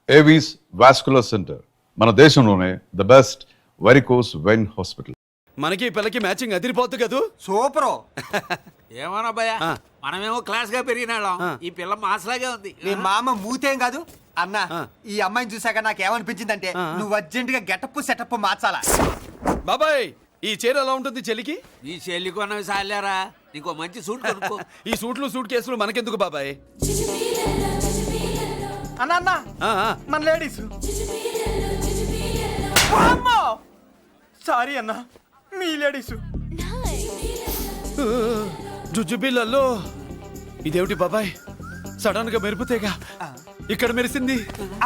Avis vascular centre, మన దేశంలోనే the best varicose vein hospital. మనకి పిల్లకి మ్యాచింగ్ అదిరిపోద్దు కదూ. సూపరు. ఏమోనా భయ, మనమేమో క్లాస్ గా పెరిగినాళ్ళం, ఈ పిల్ల మాసలాగే ఉంది. నీ మామ మూతేం కాదు అన్న. ఈ అమ్మాయిని చూసాక నాకేమనిపించిందంటే నువ్వు అర్జెంట్ గా గెటప్ సెటప్ మార్చాలా. బాబాయ్, ఈ చీర ఎలా ఉంటుంది చెల్లికి? ఈ చెల్లి కొన్నవి సాలేరా, నీకు మంచి సూట్ కొనుక్కో. ఈ సూట్లు సూట్ కేసులు మనకెందుకు బాబాయ్? అన్న అన్న మన లేడీస్. సారీ అన్న, మీ లేడీస్. జుజుబిళ్ళల్లో ఇదేమిటి బాబాయ్, సడన్ గా మెరుపుతేగా ఇక్కడ మెరిసింది.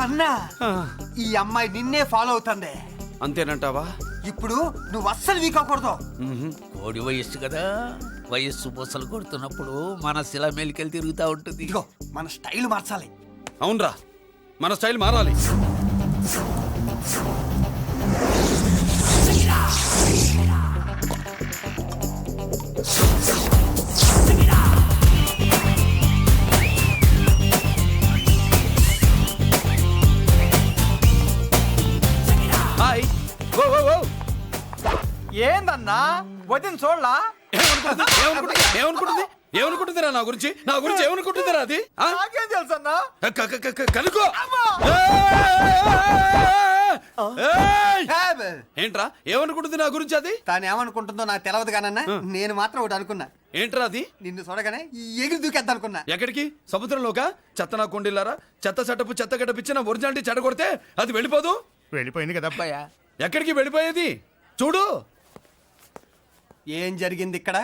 అన్న ఈ అమ్మాయి నిన్నే ఫాలో అవుతుంది. అంతేనంటావా? ఇప్పుడు నువ్వు అస్సలు వీక్ అవ్వకూడదు. కోడి వయస్సు కదా, వయస్సు పూసలు కొడుతున్నప్పుడు మన శిల మేలికెళ్ళి తిరుగుతూ ఉంటుంది. ఇదిగో మన స్టైల్ మార్చాలి. అవునరా, మన స్టైల్ మారాలి. హాయ్. ఓ ఓ ఓ, ఏందన్నా వదిన చూడలా? ఏమనుకుంటుంది ఏమనుకుంటుందిరా నా గురించి? నా గురించి ఏమనుకుంటుందిరా అది? నాకేం తెలుసు అన్నా. కనుకో. ఏంట్రా ఏమనుకుంటుంది నా గురించి అది? తాను ఏమనుకుంటుందో నాకు తెలియదు కానన్నా, నేను మాత్రం ఒకటి అనుకున్నా. ఏంట్రా అది? నిన్ను చూడగానే ఎగిరి దూకేద్దాం అనుకున్నా. ఎక్కడికి? సముద్రంలోకా? చెత్త నా కొండిల్లారా, చెత్త సెటపు చెత్త గడపిచ్చి నా ఒరిజినాలిటీ చెడగొడితే అది వెళ్ళిపోదు. వెళ్ళిపోయింది కదా అబ్బాయా. ఎక్కడికి వెళ్ళిపోయేది? చూడు ఏం జరిగింది ఇక్కడ.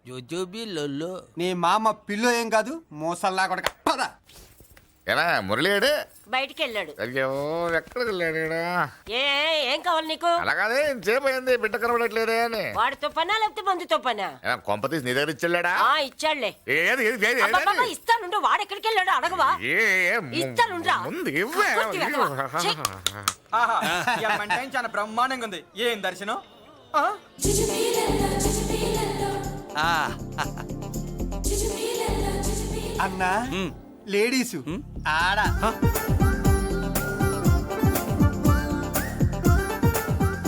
జోజోబిళ్ళల్లో నీ మామ పిల్లో ఏం కాదు, మోసల్లా కొడక. పద. ఎలా మురళీడు బయటికి వెళ్ళాడు. అయ్యో ఎక్కడికి వెళ్ళాడు? ఏం కావాలి నీకు? అలాగే ఇంతసేపు అయింది, బిడ్డ కనబడట్లేదే అని. వాడితో పనా లేకపోతే మందుతో పనా? కొంపతీసి నీ దగ్గర ఇచ్చాడా? ఇచ్చాడులే. ఏది ఏది ఏది అబ్బబ్బబ్బ, ఇస్తానుండు. వాడు ఎక్కడికి వెళ్ళాడు అడగవా? ఇస్తానుండ్రా. ముందు ఇవ్వే. కొట్టి వెళ్ళవా? ఛీ. చాలా బ్రహ్మాండంగా ఉంది. ఏం దర్శనం. అన్నా లేడీసు ఆడ.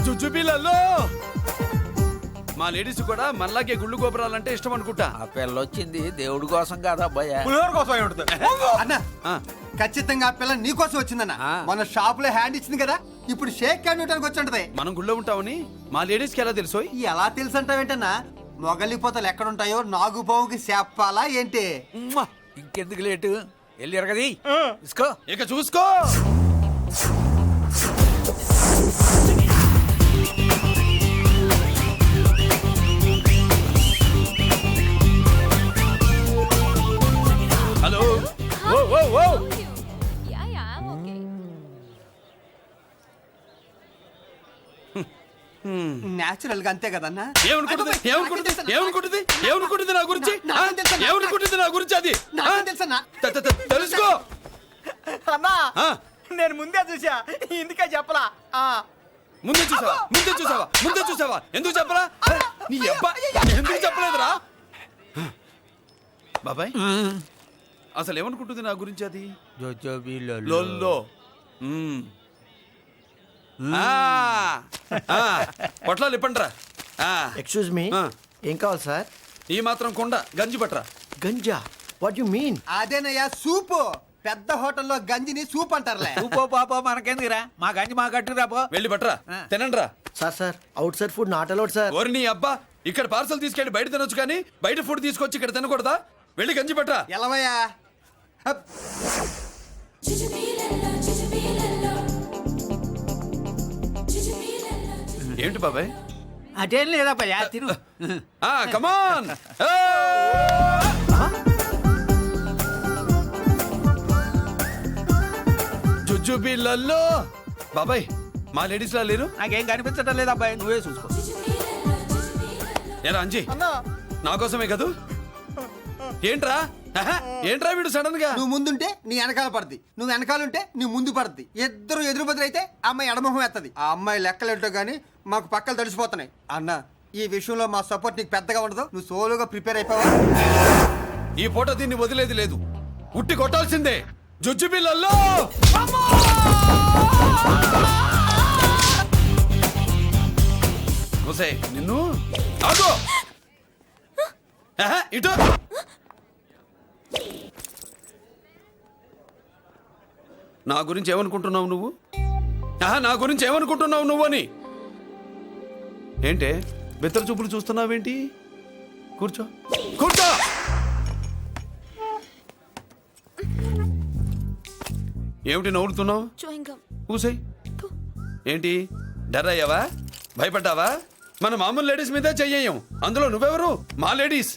జుజుబిళ్ళల్లో మా లేడీస్ కూడా మనలాగే గుళ్ళు గోపురాలంటే ఇష్టం అనుకుంటా. ఆ పిల్ల వచ్చింది దేవుడి కోసం కాదా అబ్బాయా, అన్నా ఖచ్చితంగా ఆ పిల్ల నీ కోసం వచ్చిందన్న. మన షాప్ లో హ్యాండ్ ఇచ్చింది కదా, ఇప్పుడు షేక్ హ్యాండ్ ఇవ్వడానికి వచ్చి ఉంటది. మనం గుళ్ళో ఉంటామని మా లేడీస్ కి ఎలా తెలుసు? ఎలా తెలుసు అంటావేంటన్నా? మొగలిపోతలు ఎక్కడుంటాయో నాగుబావుకి చెప్పాలా ఏంటి? ఇంకెందుకు లేటు, వెళ్ళారు కదా తీసుకో. ఇక చూసుకో. హలో. ఓ ఓ ఓ, నేచురల్ గా అంతే కదన్నా. ఏమనుకుంటుంది నా గురించి? ఏమనుకుంటుంది నా గురించి అది? తెలుసన్నా. తెలుసుకో అన్నా నేను ముందే చూసా, ఇందుకే చెప్పలా. ముందే చూసావా? ఎందుకు చెప్పరా? నీ అబ్బా ఎందుకు చెప్పలేదురా? బాబాయ్ అసలు ఏమనుకుంటుంది నా గురించి అది? జోజోబిళ్ళల్లో పొట్లాలు ఇప్పండిరా. ఎక్స్క్యూజ్ మీ, ఏం కావాలి సార్? ఈ మాత్రం కొండ గంజి పట్టరా. గంజా? What you mean? అదేనయ్యా సూపు. పెద్ద హోటల్లో గంజిని సూప్ అంటారులే. సూపో పాపో మనకెందుకురా, మా గంజి మా కట్టురా పో. వెళ్ళి పట్టరా, తినండిరా. Sir outside food not allowed sir. ఓరి నీ అబ్బా, ఇక్కడ పార్సల్ తీసుకెళ్ళి బయట తినొచ్చు కానీ బయట ఫుడ్ తీసుకొచ్చి ఇక్కడ తినకూడదా? వెళ్ళి గంజి పట్టరా. ఎలవయ్యా. ఏంటి బాబాయ్? అదేం లేదబ్బా, తిరు. కమాన్. జుజుబిళ్ళల్లో బాబాయ్ మా లేడీస్ లా లేరు. నాకేం కనిపించడం లేదు అబ్బాయి, నువ్వే చూసుకో. ఏరా అంజీ, నా కోసమే కదూ? ఏంట్రా వీడు సడన్ గా? నువ్వు ముందుంటే నీ వెనకాల పడుద్ది, నువ్వు వెనకాలంటే నీ ముందు పడుద్ది. ఇద్దరు ఎదురు బదులైతే అమ్మాయి ఎడమొహం ఎత్తది. ఆ అమ్మాయి లెక్కలేంటో గానీ మాకు పక్కలు తడిసిపోతున్నాయి. అన్న ఈ విషయంలో మా సపోర్ట్ నీకు పెద్దగా ఉండదు. నువ్వు సోలోగా ప్రిపేర్ అయిపోవా? ఈ పూట దీన్ని వదిలేది లేదు, ఉట్టి కొట్టాల్సిందే. జుజుబిళ్ళల్లో ఒసేయ్ నిన్ను ఆగు ఆహా, ఇటు నా గురించి ఏమనుకుంటున్నావు నువ్వు నా గురించి ఏమనుకుంటున్నావు నువ్వు అని ఏంటే బెత్తర చూపులు చూస్తున్నావేంటి కూర్చో కూర్చో ఏమిటి నవ్వుతున్నావు కూసాయి ఏంటి డర్ అయ్యావా భయపడ్డావా మన మామూలు లేడీస్ మీద చెయ్యం అందులో నువ్వెవరు మా లేడీస్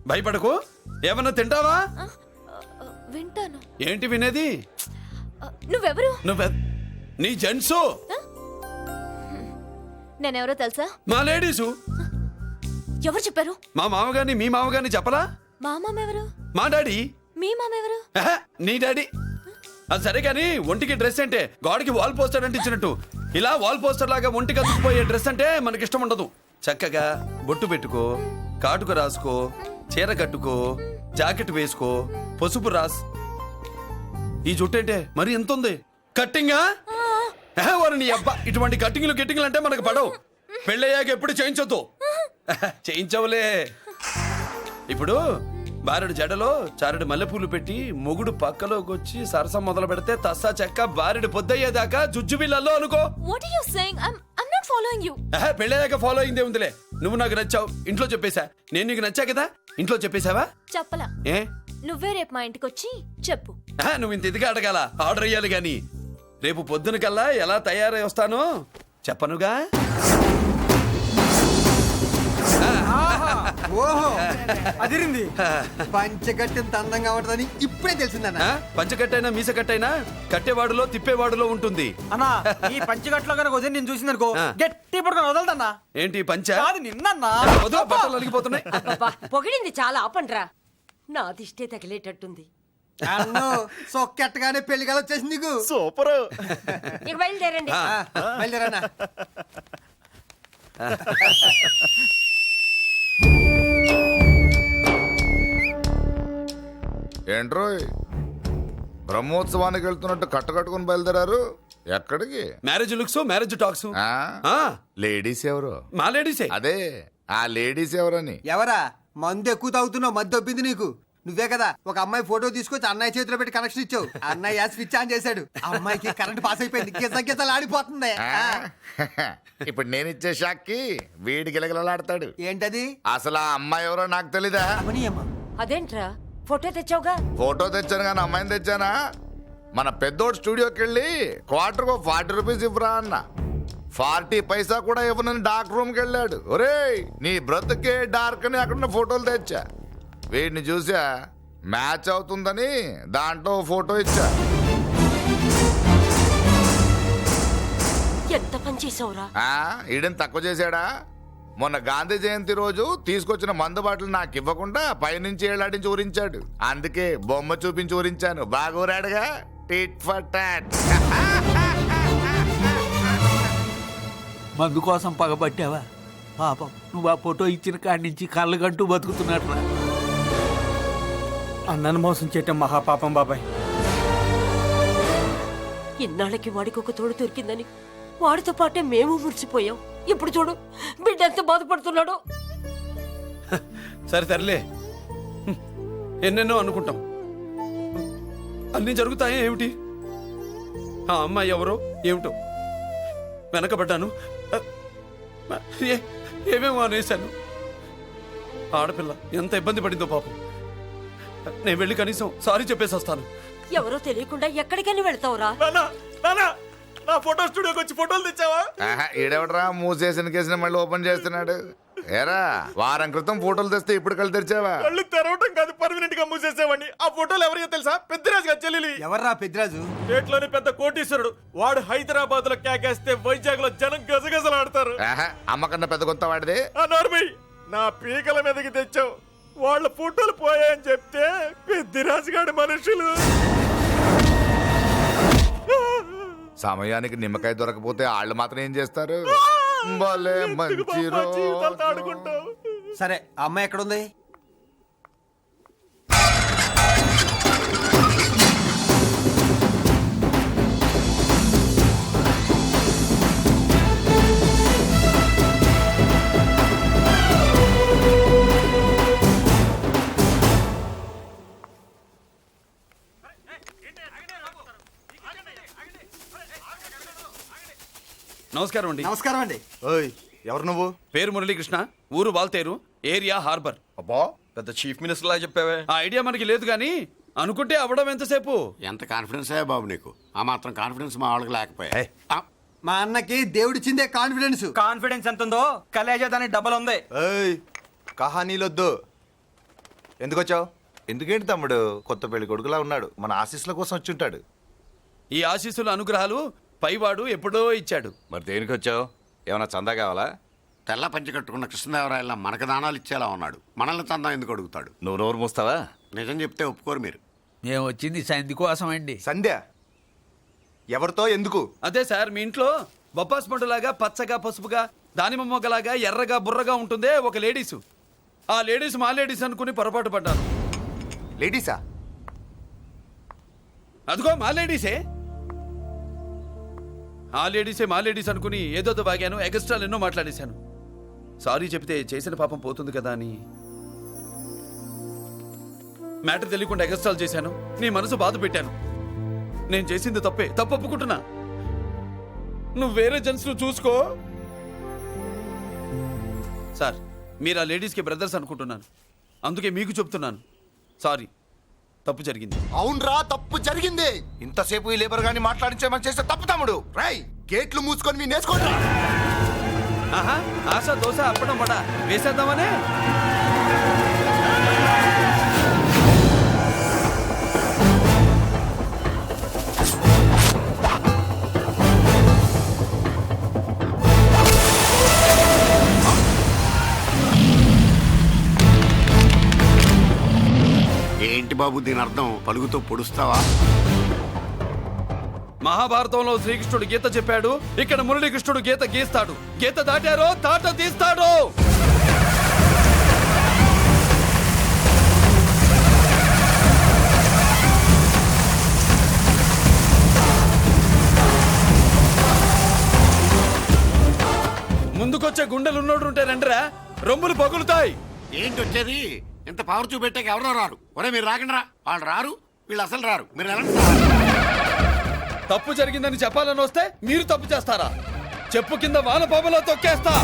భయపడకు ఏమన్నా తింటావా వింటాను. ఏంటి వినేది నువ్వెవరు? నీ జెంట్సు నేనెవరో తెలుసా? మా లేడీసు ఎవరు చెప్పారు? మా మామగారిని మీ మామగారిని చెప్పలా? మా మామ ఎవరు? మా డాడీ. మీ మామ ఎవరు? నీ డాడీ. అది సరే కానీ ఒంటికి డ్రెస్ అంటే గాడికి వాల్ పోస్టర్ అంటే ఇచ్చినట్టు ఇలా వాల్ పోస్టర్ లాగా ఒంటికి అతుక్కుపోయే డ్రెస్ అంటే మనకి ఇష్టం ఉండదు. చక్కగా బొట్టు పెట్టుకో, కాటుక రాసుకో, చీర కట్టుకో, జాకెట్ వేసుకో, పసుపు రాస్. ఈ జుట్టు అంటే మరి ఎంత ఉంది? కట్టింగా నీ అబ్బా. ఇటువంటి కట్టింగ్లు గిట్టింగ్లు అంటే మనకు పడవు. పెళ్ళయ్యాక ఎప్పుడు చేయించొద్దు. చేయించవులే. ఇప్పుడు బారెడు జడలో చారెడు మల్లెపూలు పెట్టి మొగుడు పక్కలోకి వచ్చి సరసం మొదలు పెడితే తస్సా చెక్క బారెడు పొద్దయ్యేదాకా జుజ్జు బిళ్ళల్లో అనుకో. What are you saying? I'm not following you. పెళ్ళయ్యాక ఫాలో అయిందే ఉందిలే. నువ్వు నాకు నచ్చావు, ఇంట్లో చెప్పేశా. నేను నీకు నచ్చా కదా, ఇంట్లో చెప్పేశావా? చెప్పలా. ఏ నువ్వే రేపు మా ఇంటికి వచ్చి చెప్పు. నువ్వు ఇంత ఇదిగా అడగాల, ఆర్డర్ అయ్యాలి గాని. రేపు పొద్దున కల్లా ఎలా తయారై వస్తానో చెప్పనుగా. ఓహో అదిరింది. పంచగట్టెంత అందంగా ఉంటుందని ఇప్పుడే తెలిసిందన్న. పంచకట్టైనా మీసకట్టైనా కట్టేవాడులో తిప్పేవాడులో ఉంటుంది. అన్నా ఈ పంచగట్లో కనుక వదిలి నేను చూసిందనుకో గట్టి పడుకొని వదలదన్నా. ఏంటి పంచ? కాదు నిన్నన్నా. వదిలో బట్టలు అలిగిపోతున్నాయి. పొగిడింది చాలా ఆపండ్రా. నా దిష్టే తగిలేటట్టుంది. అన్ను సొక్కెట్టగానే పెళ్లి కాలం వచ్చేసింది నీకు. సూపర్. ఇక బయలుదేరండి. బయలుదేరన్నా. ఏంట్రోయ్ బ్రహ్మోత్సవానికి వెళ్తున్నట్టు కట్టుకట్టుకుని బయలుదేరారు? ఎక్కడికి? Marriage looks, marriage talks. Ladies ఎవరు? మా లేడీసే. అదే ఆ లేడీస్ ఎవరని. ఎవరా? మందు ఎక్కువ తాగుతున్నావు, మధ్య దొబ్బింది నీకు. నువ్వే కదా ఒక అమ్మాయి ఫోటో తీసుకొచ్చి అన్నయ్య చేతిలో పెట్టి కనెక్షన్ ఇచ్చావు. అన్నయ్య స్విచ్ ఆన్ చేశాడు, అమ్మాయికి కరెంట్ పాస్ అయిపోయింది. గిజగిజలు ఆడిపోతుంది. ఇప్పుడు నేను ఇచ్చే షాక్కి వీడి గిలగిలలాడతాడు. ఏంటది? అసలు ఆ అమ్మాయి ఎవరో నాకు తెలీదా? అదేంట్రా ఫోటో తెచ్చావుగా? ఫోటో తెచ్చాను కానీ అమ్మాయిని తెచ్చానా? మన పెద్దోడు స్టూడియోకి వెళ్ళి క్వార్టర్కు 40 రూపీస్ ఇవ్వరా అన్న. 40 పైసా కూడా ఇవ్వనని డార్క్ రూమ్కి వెళ్ళాడు. ఒరేయ్ నీ బ్రతుకే డార్క్ అని అక్కడ ఫోటోలు తెచ్చా. వీడిని చూసా మ్యాచ్ అవుతుందని దాంట్లో ఫోటో ఇచ్చా. ఎంత పని చేసావురా? ఈడని తక్కువ చేశాడా? మొన్న గాంధీ జయంతి రోజు తీసుకొచ్చిన మందు బాటలు నాకు ఇవ్వకుండా పైనుంచి ఏలాడించి ఊరించాడు. అందుకే బొమ్మ చూపించి ఊరించాను. బాగా ఊరాడుగా. Tit for tat. మందు కోసం పగబట్టావా? పాపం నువ్వు ఆ ఫోటో ఇచ్చిన కాడి నుంచి కళ్ళగంటూ బతుకుతున్నట్రా. అన్నను మోసం చేయటం మహాపాపం బాబాయ్. ఇన్నాళ్ళకి వాడికి ఒక తోడు దొరికిందని వాడితో పాటే మేము మురిసిపోయాం. ఇప్పుడు చూడు బిడ్డ ఎంత బాధపడుతున్నాడో. సరే తరలే, ఎన్నెన్నో అనుకుంటాం, అన్నీ జరుగుతాయే ఏమిటి? ఆ అమ్మాయి ఎవరో ఏమిటో వెనకబడ్డాను, ఏమేమో అనేశాను. ఆడపిల్ల ఎంత ఇబ్బంది పడిందో పాపం. నేను వెళ్ళి కనీసం సారీ చెప్పేసి వస్తాను. ఎవరో తెలియకుండా ఎక్కడికైనా వెళ్తావురా? నా ఫోటో స్టూడియోకి వచ్చి ఫోటోలు తెచ్చావా? ఈడెవడరా మూసేసిన కేసుని మళ్ళీ ఓపెన్ చేస్తున్నాడు? ఏరా వారం క్రితం ఫోటోలు తెస్తే ఇప్పుడు కళ్ళు తెరిచావా? కళ్ళు తెరవటం కాదు, పర్మనెంట్ గా మూసేసావని. ఆ ఫోటోలు ఎవరికో తెలుసా? పెద్దరాజు గారి చెల్లెలి. ఎవర్రా పెద్దరాజు? స్టేట్లోని పెద్ద కోటీశ్వరుడు. వాడు హైదరాబాద్ లో కేకేస్తే వైజాగ్ లో జనం గజగజలాడతారు. అమ్మ కన్నా పెద్ద కొత్త వాడిది. నా పీకల మీదకి తెచ్చావు. వాళ్ళ ఫోటోలు పోయాయని చెప్తే పెద్దరాజు గారి మనుషులు. సమయానికి నిమ్మకాయ దొరకపోతే వాళ్ళు మాత్రం ఏం చేస్తారు? భలే మంచి రోజు. సరే ఆ అమ్మాయి ఎక్కడుంది? నమస్కారం అండి. నమస్కారం అండి. ఓయ్ ఎవరు నువ్వు? పేరు మురళీకృష్ణ, ఊరు వాల్తేరు, ఏరియా హార్బర్. అబ్బా పెద్ద చీఫ్ మినిస్టర్ లాగా చెప్పావే. ఆ ఐడియా మనకి లేదు కానీ అనుకుంటే అవ్వడం ఎంతసేపు. ఎంత కాన్ఫిడెన్స్ అయ్యా బాబు నీకు? ఆ మాత్రం కాన్ఫిడెన్స్ మా వాళ్ళకి లేకపోయా? మా అన్నకి దేవుడిచ్చిందే కాన్ఫిడెన్స్. కాన్ఫిడెన్స్ ఎంత ఉందో కలేజా దానికి డబల్ ఉంది. ఏయ్ కహానీలొద్దు. ఎందుకు వచ్చావు? ఎందుకేంటి తమ్ముడు, కొత్త పెళ్లి కొడుకులా ఉన్నాడు, మన ఆశీస్సుల కోసం వచ్చి ఉంటాడు. ఈ ఆశీస్సుల అనుగ్రహాలు పైవాడు ఎప్పుడో ఇచ్చాడు. మరి దేనికి వచ్చావు? ఏమైనా చందా కావాలా? తెల్ల పంచి కట్టుకున్న కృష్ణదేవరాయల మనకు దానాలు ఇచ్చేలా ఉన్నాడు. మనల్ని చందా ఎందుకు అడుగుతాడు? నువ్వు నోరు మూస్తావా? నిజం చెప్తే ఒప్పుకోరు మీరు. మేము వచ్చింది సంధి కోసం అండి. సంధ్య ఎవరితో ఎందుకు? అదే సార్, మీ ఇంట్లో బొప్పాస్ పండులాగా పచ్చగా పసుపుగా దానిమ్మ మొగ్గలాగా ఎర్రగా బుర్రగా ఉంటుందే ఒక లేడీసు. ఆ లేడీస్ మా లేడీస్ అనుకుని పొరపాటు పడ్డాను. లేడీసా? అదిగో మా లేడీసే. ఆ లేడీసే మా లేడీస్ అనుకుని ఏదోదో బాగాను, ఎగస్ట్రాలు ఎన్నో మాట్లాడేశాను. సారీ చెప్తే చేసిన పాపం పోతుంది కదా అని మ్యాటర్ తెలియకుండా ఎగస్ట్రాలు చేశాను. నీ మనసు బాధ పెట్టాను. నేను చేసింది తప్పే, తప్పు ఒప్పుకుంటున్నా. నువ్వు వేరే జెంట్స్ చూసుకో. సార్, మీరు ఆ లేడీస్కి బ్రదర్స్ అనుకుంటున్నాను, అందుకే మీకు చెప్తున్నాను. సారీ, తప్పు జరిగింది. అవునరా, తప్పు జరిగింది. ఇంతసేపు ఈ లేబర్ గాని మాట్లాడించేమని చేస్తే తప్పు తమ్ముడు. రై గేట్లు మూసుకొని మీ నేర్చుకోండి. ఆహా, ఆశ దోశ అప్పడం వడ వేసేద్దామనే. ఏంటి బాబు దీని అర్థం? పలుగుతో పొడుస్తావా? మహాభారతంలో శ్రీకృష్ణుడు గీత చెప్పాడు, ఇక్కడ మురళీకృష్ణుడు గీత గీస్తాడు. గీత దాటారో తాట తీస్తాడు. ముందుకొచ్చే గుండెలు ఉన్నోడు ఉంటే రండిరా, రొమ్ములు పగులుతాయి. ఏంటి వచ్చేది? ఇంత పవర్ చూపెట్టాక ఎవరో రారు. ఒరే మీరు రాకండి రా. వాళ్ళు రారు, వీళ్ళు అసలు రారు. మీరు ఎలా? తప్పు జరిగిందని చెప్పాలని వస్తే మీరు తప్పు చేస్తారా? చెప్పు కింద వాన పాపలో తొక్కేస్తా.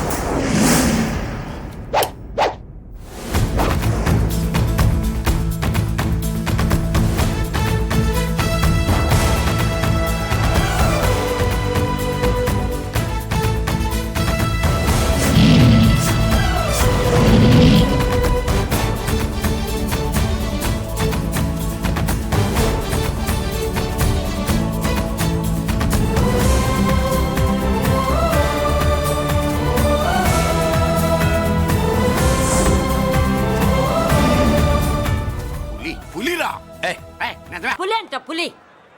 పులిరా? పులి అంట పులి.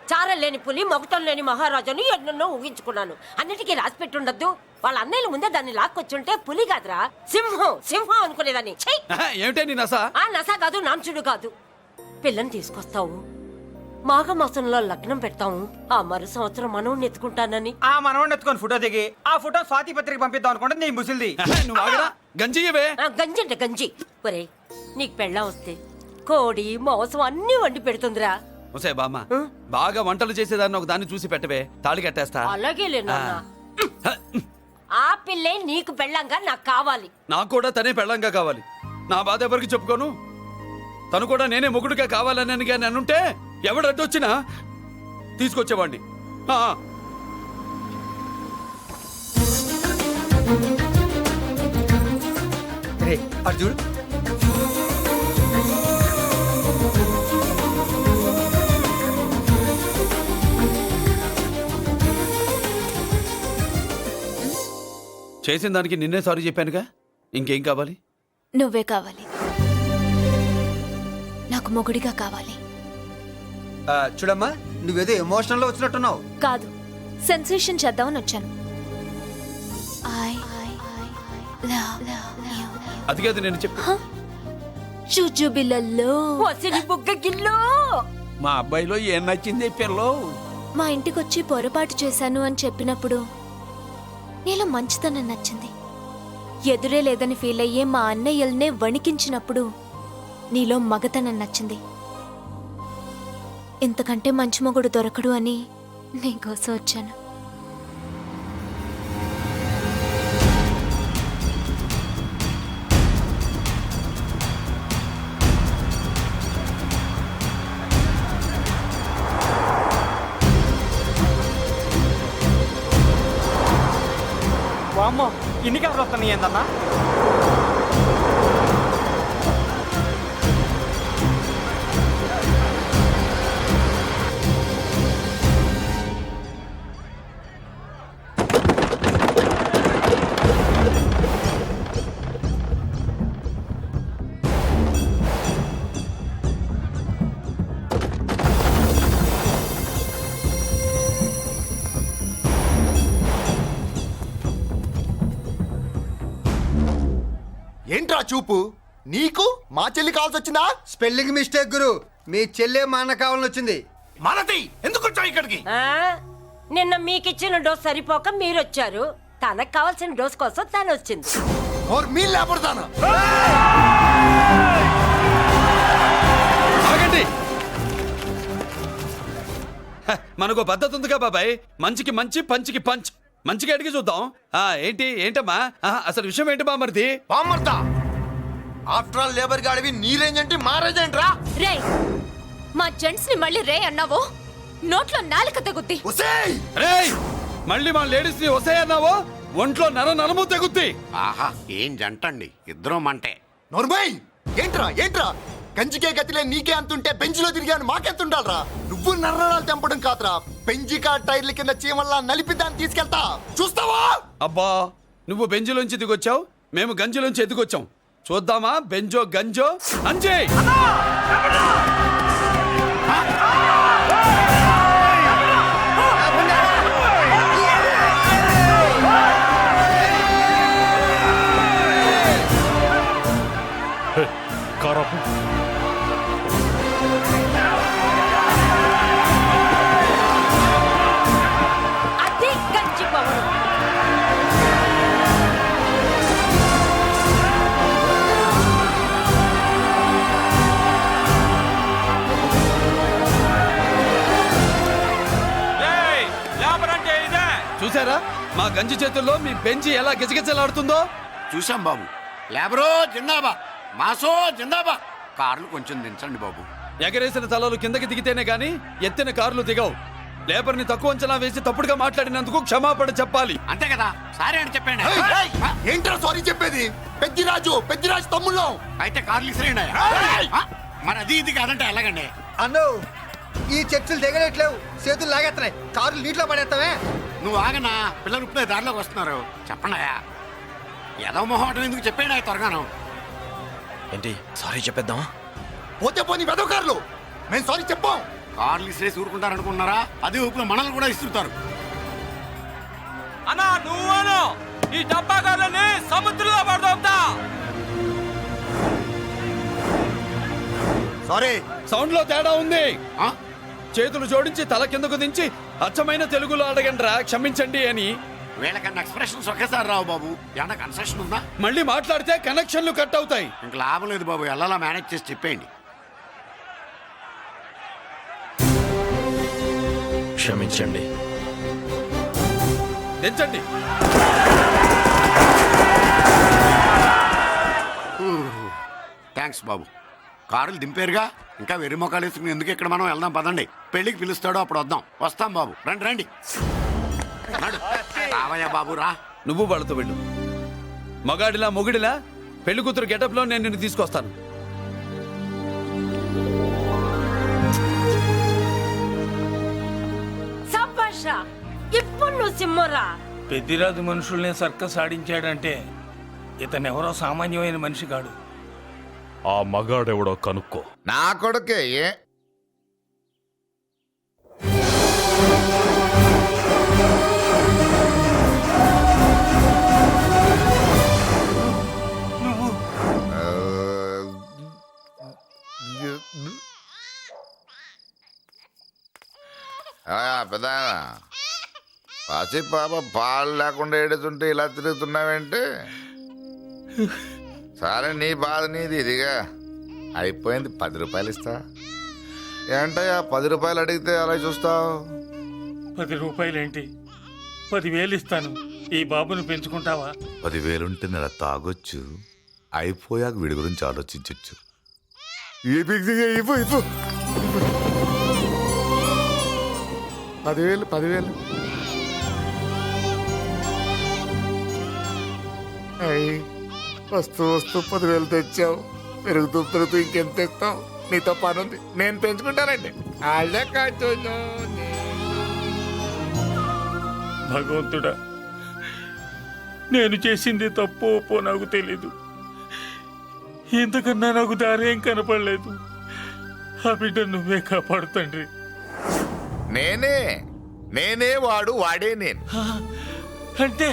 చారం లేని పులి, మొగటం లేని మహారాజుని ఎన్నెన్నో ఊహించుకున్నాను. అన్నిటికీ రాసి పెట్టుండద్దు. వాళ్ళ అన్నయ్యల ముందే దాన్ని లాక్కొచ్చుంటే పులి కాదురా, సింహం సింహం అనుకునేదాన్ని. ఏమిటే నీ నస? ఆ నస కాదు, నాంచుడు కాదు. పిల్లని తీసుకొస్తావు, మాఘమాసంలో లగ్నం పెడతాము. ఆ మరు సంవత్సరం మనవుని ఎత్తుకుంటానని. ఆ మనవాడిని ఎత్తుకొని ఫోటో దిగి ఆ ఫోటో స్వాతి పత్రిక పంపిద్దాం అనుకుంటే నీ ముసిల్ది. నువ్వు ఆగరా, గంజియవే. గంజి అంటే గంజి. ఒరే, నీకు పెళ్ళాం వస్తే కోడి మాంసం అన్ని వండి పెడుతుందిరా. ఒసే బామ్మ, బాగా వంటలు చేసేదాన్ని ఒక దాన్ని చూసి పెట్టవే, తాళి కట్టేస్తా. అలాగే లేనా? ఆ పిల్లే నీకు పెళ్ళంగా నాకు కావాలి. నాకు కూడా తనే పెళ్ళంగా కావాలి. నా బాధ ఎవరికి చెప్పుకోను. తను కూడా నేనే మొగుడుగా కావాలని కానీ అనుంటే ఎవడు అడ్డొచ్చినా తీసుకొచ్చేవాడిని. అర్జున్ చేసిన దానికి నిన్నే సారీ చెప్పానుగా, ఇంకేం కావాలి? నువ్వే కావాలి, నాకు మొగుడిగా కావాలి. చూడమ్మా, నువ్వేదో ఎమోషనల్ లో వచ్చినట్టున్నావు. కాదు, సెన్సేషన్ చేద్దామని వచ్చాను. అది కాదు నేను చెప్పు. చుజుబిల్లల్లో వసిని బుగ్గ గిల్లో. మా అబ్బాయిలో ఏం నచ్చింది పిల్లో? మా ఇంటికొచ్చి పొరపాటు చేశాను అని చెప్పినప్పుడు నీలో మంచితనం నచ్చింది. ఎదురే లేదని ఫీల్ అయ్యే మా అన్నయ్యల్నే వణికించినప్పుడు నీలో మగతనం నచ్చింది. ఇంతకంటే మంచి మొగుడు దొరకడు అని నీకోసం వచ్చాను. అమ్మో ఇన్ని కెమెరా వస్తున్నాయి ఏందన్నా? ఏంట్రా చూపు నీకు మా చెల్లి కావాల్సి వచ్చిందా? స్పెల్లింగ్ మిస్టేక్ గురు, మీ చెల్లె మా అన్న కావాలని వచ్చింది. మనది ఎందుకు వచ్చావు ఇక్కడికి? ఆ? నిన్న మీకిచ్చిన డోస్ సరిపోక మీరొచ్చారు. తనకు కావాల్సిన డోస్ కోసం తను వచ్చింది. और मी లేపడతాను. ఆగండి. హ, మనకు పద్ధతి ఉందిగా బాబాయ్, మంచికి మంచి పంచికి పంచ్. మంచిగా అడిగి చూద్దాం. ఏంటమ్మా అసలు విషయం ఏంటి బామర్ది? బామ్మర్తా ఆఫ్టర్ ఆల్ లేబర్ గాడివి నీ రేంజ్ ఏంటి మా రేంజ్ ఏంట్రా? రే మా జెంట్స్ ని మళ్ళీ రే అన్నావో నోట్లో నాలుక తెగుద్ది. ఒసేయ్ రేయ్, మళ్ళీ మా లేడీస్ ని వస్తాయన్నావో ఒంట్లో నరము తెగుద్ది. ఆహా ఏం జంటండి, ఇద్దరం మంటే. నోర్మై ఏంట్రా ఏంట్రా కంచికే గతిలే నీకే అంతుంటే బెంచ్లో తిరిగాను మాకెంతుండాలరా? నువ్వు నర్రాలు తెంపడం కాదురా, పెంజికా టైర్ల కింద చీమల్లా నలిపి దాన్ని తీసుకెళ్తా చూస్తావా? అబ్బా, నువ్వు బెంజులోంచి దిగొచ్చావు, మేము గంజిలోంచి ఎదిగొచ్చాం. చూద్దామా బెంజో గంజో అంజే. అది గంజి పవరు. చూసారా మా గంజి చేతుల్లో మీ బెంజి ఎలా గిజగిజలాడుతుందో? చూసాం బాబు. లేబరో జిందాబా, మాసో జిందాబా. కార్లు కొంచెం దించండి బాబు. ఎగరేసిన తలలు కిందకి దిగితేనే గాని ఎత్తిన కార్లు దిగవు. లేబర్ ని తక్కువ అంచనా వేసి తప్పుడుగా మాట్లాడినందుకు క్షమాపణ చెప్పాలి. అంతే కదా, సారీ అని చెప్పండి. ఏంట్రా సారీ చెప్పేది? పెద్దిరాజు తమ్ముళ్ళం. అయితే కార్లు ఇసిరేయండి. మరి అది ఇది కాదంటే ఎలాగండి? అన్నో ఈ చర్చలు దిగలేట్లేవు, చేతులు లాగేస్తున్నాయి, కారులు నీటిలో పడేస్తావే. నువ్వు ఆగనా, పిల్లలు ఇప్పుడే దారిలోకి వస్తున్నారు. చెప్పండి ఏదో మొహం ఎందుకు చెప్పండి త్వరగాను. ఏంటి సారీ చెప్పేద్దామా? పోతే పోనీ వెదవ కార్లు, మేము సారీ చెప్పాం. కార్లు ఇసిరేసి ఊరుకుంటారనుకున్నారా? అదే ఊపిలో మనల్ని కూడా ఇస్తుంటారు. అన్నా నువ్వును ఈ డబ్బా గాలని సముద్రంలో పడదోపుతా. సారీ సౌండ్ లో తేడా ఉంది. ఆ? చేతులు జోడించి తల కిందకు దించి అచ్చమైన తెలుగులో అడగండ్రా క్షమించండి అని. వీళ్ళకన్నా ఎక్స్ప్రెషన్స్ ఒకేసారి రావు బాబు. ఏమన్నా కన్సెషన్ ఉందా? మళ్ళీ మాట్లాడితే కనెక్షన్లు కట్ అవుతాయి. ఇంక లాభం లేదు బాబు, ఎలా మేనేజ్ చేసి చెప్పేయండి. క్షమించండి. దించండి. థ్యాంక్స్ బాబు. కారులు దింపారుగా, ఇంకా వెర్రి మొక్కలు వేసుకుని ఎందుకు ఇక్కడ మనం వెళ్దాం పదండి. పెళ్లికి పిలుస్తాడో అప్పుడు వద్దాం. వస్తాం బాబు, రండి రండి. రావయ్యా బాబు రా. నువ్వు వాళ్ళతో వెళ్ళు. మగాడిలా మొగుడిలా పెళ్లి కూతురు గెటప్ లో నేను నిన్ను తీసుకొస్తాను. సంభాష ఇప్పుడు నువ్వు సింహరా. పెద్దిరాజు మనుషుల్ని సర్కస్ ఆడించాడంటే ఇతనెవరో సామాన్యమైన మనిషి కాడు. ఆ మగాడెవడో కనుక్కో. నా కొడుకే పెద్ద పసి పాప పాలు లేకుండా ఏడుతుంటే ఇలా తిరుగుతున్నావేంటి? సరే నీ బాధ నీది, ఇదిగా అయిపోయింది. 10 రూపాయలు ఇస్తా. ఏంటయ్యా 10 రూపాయలు అడిగితే అలా చూస్తావు? 10 రూపాయలేంటి, 10,000 ఇస్తాను. ఈ బాబును పెంచుకుంటావా? 10,000 ఉంటే నెల తాగొచ్చు, అయిపోయాక వీడి గురించి ఆలోచించవచ్చు. ఈ బిగ్జిగా ఇవ్వు ఇవ్వు. 10,000 అయ్యి వస్తూ వస్తూ 10,000 తెచ్చావు, పెరుగుతూ పెరుగుతూ ఇంకెంత తెస్తావు? నీతో పని ఉంది, నేను పెంచుకుంటానండి. వాళ్ళే కాచు భగవంతుడా, నేను చేసింది తప్పు ఒప్పో నాకు తెలీదు. ఇంతకన్నా నాకు దారేం కనపడలేదు. ఆ బిడ్డ నువ్వే కాపాడు తండ్రి. నేనే వాడు, వాడే నేను. అంటే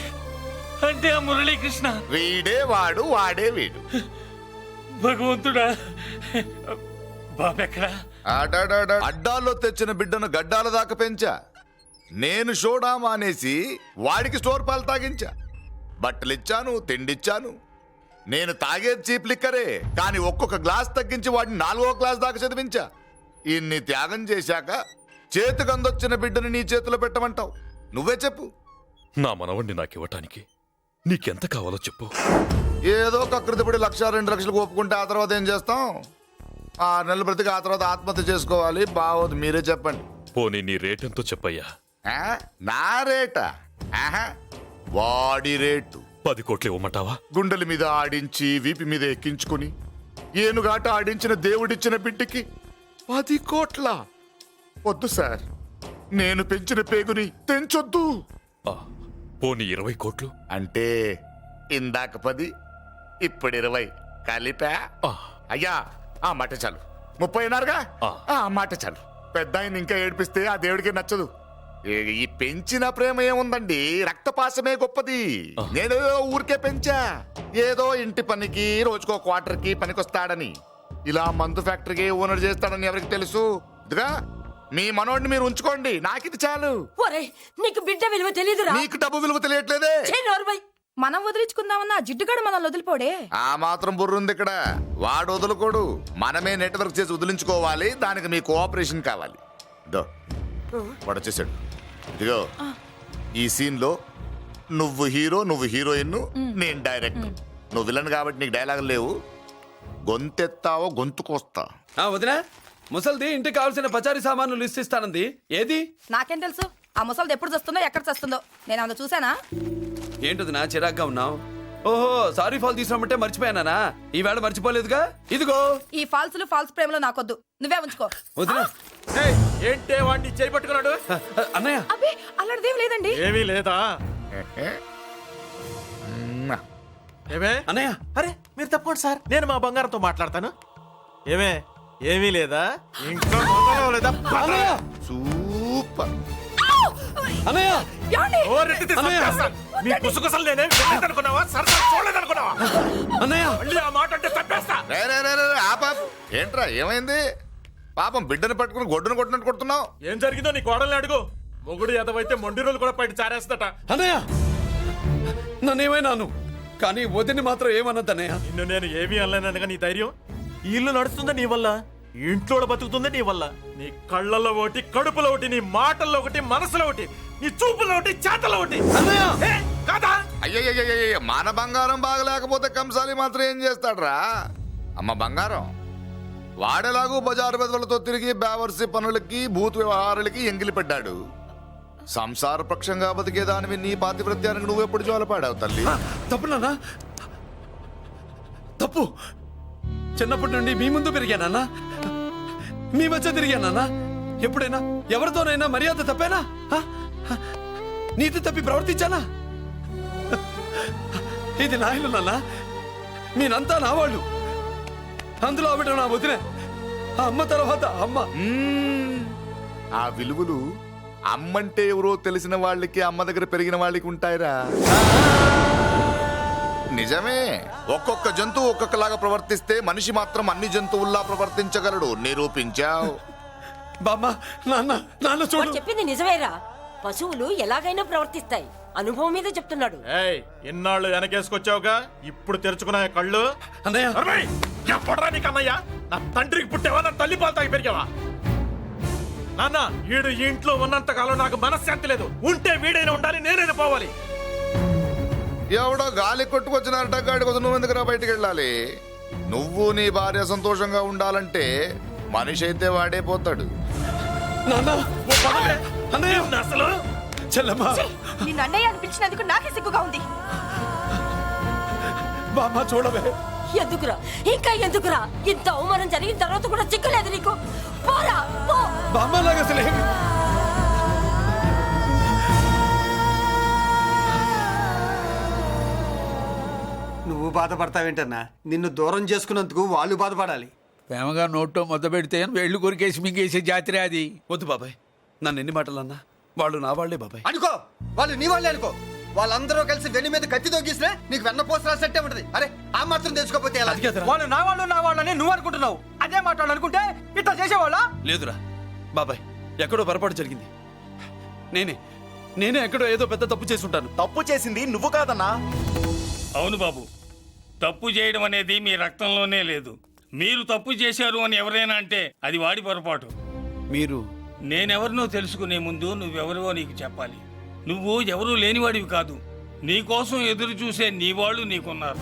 అంటే ఆ మురళీకృష్ణ వీడే వాడు, వాడే వీడు. భగవంతుడా, బాబెక్కడా? అడ్డాల్లో తెచ్చిన బిడ్డను గడ్డాల దాకా పెంచా. నేను షోడా మానేసి వాడికి స్టోర్ పాలు తాగించా. బట్టలిచ్చాను, తిండిచ్చాను. నేను తాగేది చీప్ లిక్కరే, కానీ ఒక్కొక్క గ్లాస్ తగ్గించి వాడిని 4వ క్లాస్ దాకా చదివించా. ఇన్ని త్యాగం చేశాక చేతికి అందొచ్చిన బిడ్డని నీ చేతిలో పెట్టమంటావు? నువ్వే చెప్పు. నా మనవణ్ణి నాకివ్వటానికి నీకెంత కావాలో చెప్పు. ఏదో కకృతిపడి 1,00,000 2 లక్షలకు ఒప్పుకుంటే ఆ తర్వాత ఏం చేస్తాం? 6 నెలలు బ్రతికి ఆ తర్వాత ఆత్మహత్య చేసుకోవాలి. బావోదు, మీరే చెప్పండి. పోనీ నీ రేటెంతో చెప్పయ్యా. నా రేటా? వాడి రేటు 10 కోట్లు ఇవ్వమంటావా? గుండెల మీద ఆడించి వీపి మీద ఎక్కించుకుని ఏనుగాట ఆడించిన దేవుడిచ్చిన బిడ్డకి 10 కోట్ల? వద్దు సార్, నేను పెంచిన పేగుని తెంచొద్దు. పోనీ 20 కోట్లు? అంటే ఇందాక 10, ఇప్పుడు 20 కలిపా? అయ్యా, ఆ మాట చాలు. 30 అన్నారుగా, ఆ మాట చాలు. పెద్ద ఆయన ఇంకా ఏడిపిస్తే ఆ దేవుడికి నచ్చదు. ఈ పెంచిన ప్రేమ ఏముందండి, రక్తపాసమే గొప్పది. నేను ఊరికే పెంచా, ఏదో ఇంటి పనికి రోజుకో క్వార్టర్కి పనికొస్తాడని. ఇలా మందు ఫ్యాక్టరీకి ఓనర్ చేస్తాడని ఎవరికి తెలుసు? ఇదిగా మీ మనోడిని మీరు ఉంచుకోండి, నాకిది చాలు. నీకు బిడ్డ విలువ తెలియదురా? నీకు డబ్బు విలువ తెలియట్లేదే. మనం వదిలించుకుందామన్నా జిడ్డుగాడు మనల్ని వదిలిపోడే. ఆ మాత్రం బుర్రుంది ఇక్కడ. వాడు వదులుకోడు, మనమే నెట్వర్క్ చేసి వదిలించుకోవాలి. దానికి మీ కోఆపరేషన్ కావాలి. దో వాడు వచ్చేసాడు. ఇదిగో ఈ సీన్ లో నువ్వు హీరో, నువ్వు హీరోయిన్, నేను డైరెక్టర్. నువ్వు విలన్ కాబట్టి నీకు డైలాగులు లేవు. గొంతెత్తావో గొంతుకొస్తా. వదినా, ముసల్ది ఇంటికి కావాల్సిన పచారీ సామాన్లు లిస్ట్ ఇస్తానంది. ఏది? నాకేం తెలుసు ఆ ముసలిది ఎప్పుడు చస్తుందో ఎక్కడ చస్తుందో? నేను అందులో చూసానా? ఏంటది నా చిరాగ్గా ఉన్నావు? ఓహో, సారీ ఫాల్ తీసుకురామంటే మర్చిపోయానా? ఈవేళ మర్చిపోలేదుగా. ఇదిగో ఈ ఫాల్స్లు ఫాల్స్ ప్రేమలో నాకొద్దు, నువ్వే ఉంచుకో. వదినా. ఏంటే వాడిని చేయి పట్టుకున్నాడు? అన్నయ్య, అబ్బే అలాంటిదేం లేదండి. ఏమీ లేదా? ఏమే అన్నయ్య, అరే మీరు తప్పకుండా సార్, నేను మా బంగారంతో మాట్లాడతాను. ఏమే ఏమీ లేదా? ఇంకా లేదా? సూపర్ అన్నయ్య, మీ కుసకుసలు నేనే అనుకున్నావా? సరసా చూడలేదనుకున్నావా? అన్నయ్య, మళ్ళీ ఆ మాట అంటే తప్పేస్తా. ఏంట్రా, ఏమైంది? పాపం బిడ్డను పట్టుకుని గొడ్డును కొట్టినట్టు కొడుతున్నావు. ఏం జరిగిందో నీ కోడల్ని అడుగు. మొగుడు ఎదవైతే మొండి రోజులు కూడా బయట చారేస్తట. అన్నయ్య, నన్నేమైనాను కానీ వదిని మాత్రం ఏమన్నది అన్నయ్య. నిన్ను నేను ఏమీ అనలేనగా నీ ధైర్యం. ఈ ఇల్లు నడుస్తుందా నీ వల్ల, ఇంట్లో బతుకుతుందా నీ వల్ల. నీ కళ్ళల్లో ఒకటి, కడుపులో ఒకటి, నీ మాటల్లో ఒకటి, మనసులో ఒకటి, నీ చూపులో ఒకటి, చేతల్లో ఒకటి. కాదా? అయ్యయ్యయ్యయ్య, మన బంగారం బాగలేకపోతే కంసాలి మాత్రం ఏం చేస్తాడ్రా? అమ్మ బంగారం వాడేలాగూ బజారు బెదవులతో తిరిగి బేవర్సి పనులకి, భూత వ్యవహారాలకి ఎంగిలి పెట్టాడు. సంసార పక్షంగా బతికేదానివి నీ పాతివ్రత్యానికి నువ్వెప్పుడు జోలపాడావు తల్లి? తప్పు నాన్న, తప్పు. చిన్నప్పటి నుండి మీ ముందు పెరిగానన్నా, మీ మధ్య తిరిగానన్నా. ఎప్పుడైనా ఎవరితోనైనా మర్యాద తప్పేనా? నీతి తప్పి ప్రవర్తించానా? ఇది నా ఇల్లు నాన్న, మీరంతా నా వాళ్ళు. అందులో ఆవిడ నా వదిలే, ఆ అమ్మ తర్వాత అమ్మ. ఆ విలువలు అమ్మంటే ఎవరో తెలిసిన వాళ్ళకి, అమ్మ దగ్గర పెరిగిన వాళ్ళకి ఉంటాయిరా. నిజమే, ఒక్కొక్క జంతువు ఒక్కొక్కలాగా ప్రవర్తిస్తే మనిషి మాత్రం అన్ని జంతువుల్లా ప్రవర్తించగలడు. నిరూపించావు. బామ్మ, నాన్న, నాన్న చూడు. చెప్పింది నిజమేరా. పశువులు ఎలాగైనా ప్రవర్తిస్తాయి. అనుభవం మీద చెప్తున్నాడు. ఎన్నాళ్ళు వెనకేసుకొచ్చావుగా, ఇప్పుడు తెరుచుకున్నా కళ్ళు. అన్నయ్య, ఎప్పుడరా నీకు అన్నయ్య? నా తండ్రికి పుట్టావా? నా తల్లి పాలు తాగి పెరిగావా? నాన్న, వీడు ఈ ఇంట్లో ఉన్నంత కాలం నాకు మనశ్శాంతి లేదు. ఉంటే వీడైనా ఉండాలి, నేనైనా పోవాలి. ఎవడో గాలి కొట్టుకొచ్చినారట, గాడి కోసం నువ్వు ఎందుకురా బయటికి వెళ్ళాలి? నువ్వు నీ భార్య సంతోషంగా ఉండాలంటే మనిషి అయితే వాడే పోతాడు. నిన్ను అన్నయ్య అని పిలిచినందుకు నాకే సిగ్గుగా ఉంది. బామ్మ చూడవే. ఎందుకురా ఇంకా ఎందుకురా? ఇంత అవమానం జరిగిన తర్వాత కూడా చిక్కలేదు నీకు? పోరా పో. బామ్మ లాగా అసలు ఏమి నువ్వు బాధపడతావేంటన్నా? నిన్ను దూరం చేసుకున్నందుకు వాళ్ళు బాధపడాలి. ప్రేమగా నోట్లో మొద్ద పెడితే వేళ్ళు కొరికేసి మింగేసే జాతర అది. వద్దు బాబాయ్, నన్ను ఎన్ని మాటలు అన్నా వాళ్ళు నా వాళ్లే బాబాయ్. అనుకో, వాళ్ళు నీ వాళ్ళే అనుకో. వాళ్ళందరూ కలిసి వెన్ను మీద కత్తి తొగిసినా నీకు వెన్న పోసి రాసినట్టే ఉంటది. అరే ఆ మాత్రం తెలుసుకోకపోతే ఎలా? వాళ్ళు నా వాళ్ళని నువ్వు అనుకుంటున్నావు. అదే మాట్లాడు అనుకుంటే ఇట్లా చేసేవాళ్ళ? లేదురా బాబాయ్, ఎక్కడో పొరపాటు జరిగింది. నేనే ఎక్కడో ఏదో పెద్ద తప్పు చేసి ఉంటాను. తప్పు చేసింది నువ్వు కాదన్నా. అవును బాబు, తప్పు చేయడం అనేది మీ రక్తంలోనే లేదు. మీరు తప్పు చేశారు అని ఎవరైనా అంటే అది వాడి పొరపాటు. మీరు నేనెవరినో తెలుసుకునే ముందు నువ్వెవరివో నీకు చెప్పాలి. నువ్వు ఎవరూ లేనివాడివి కాదు. నీకోసం ఎదురు చూసే నీ వాళ్ళు నీకున్నారు.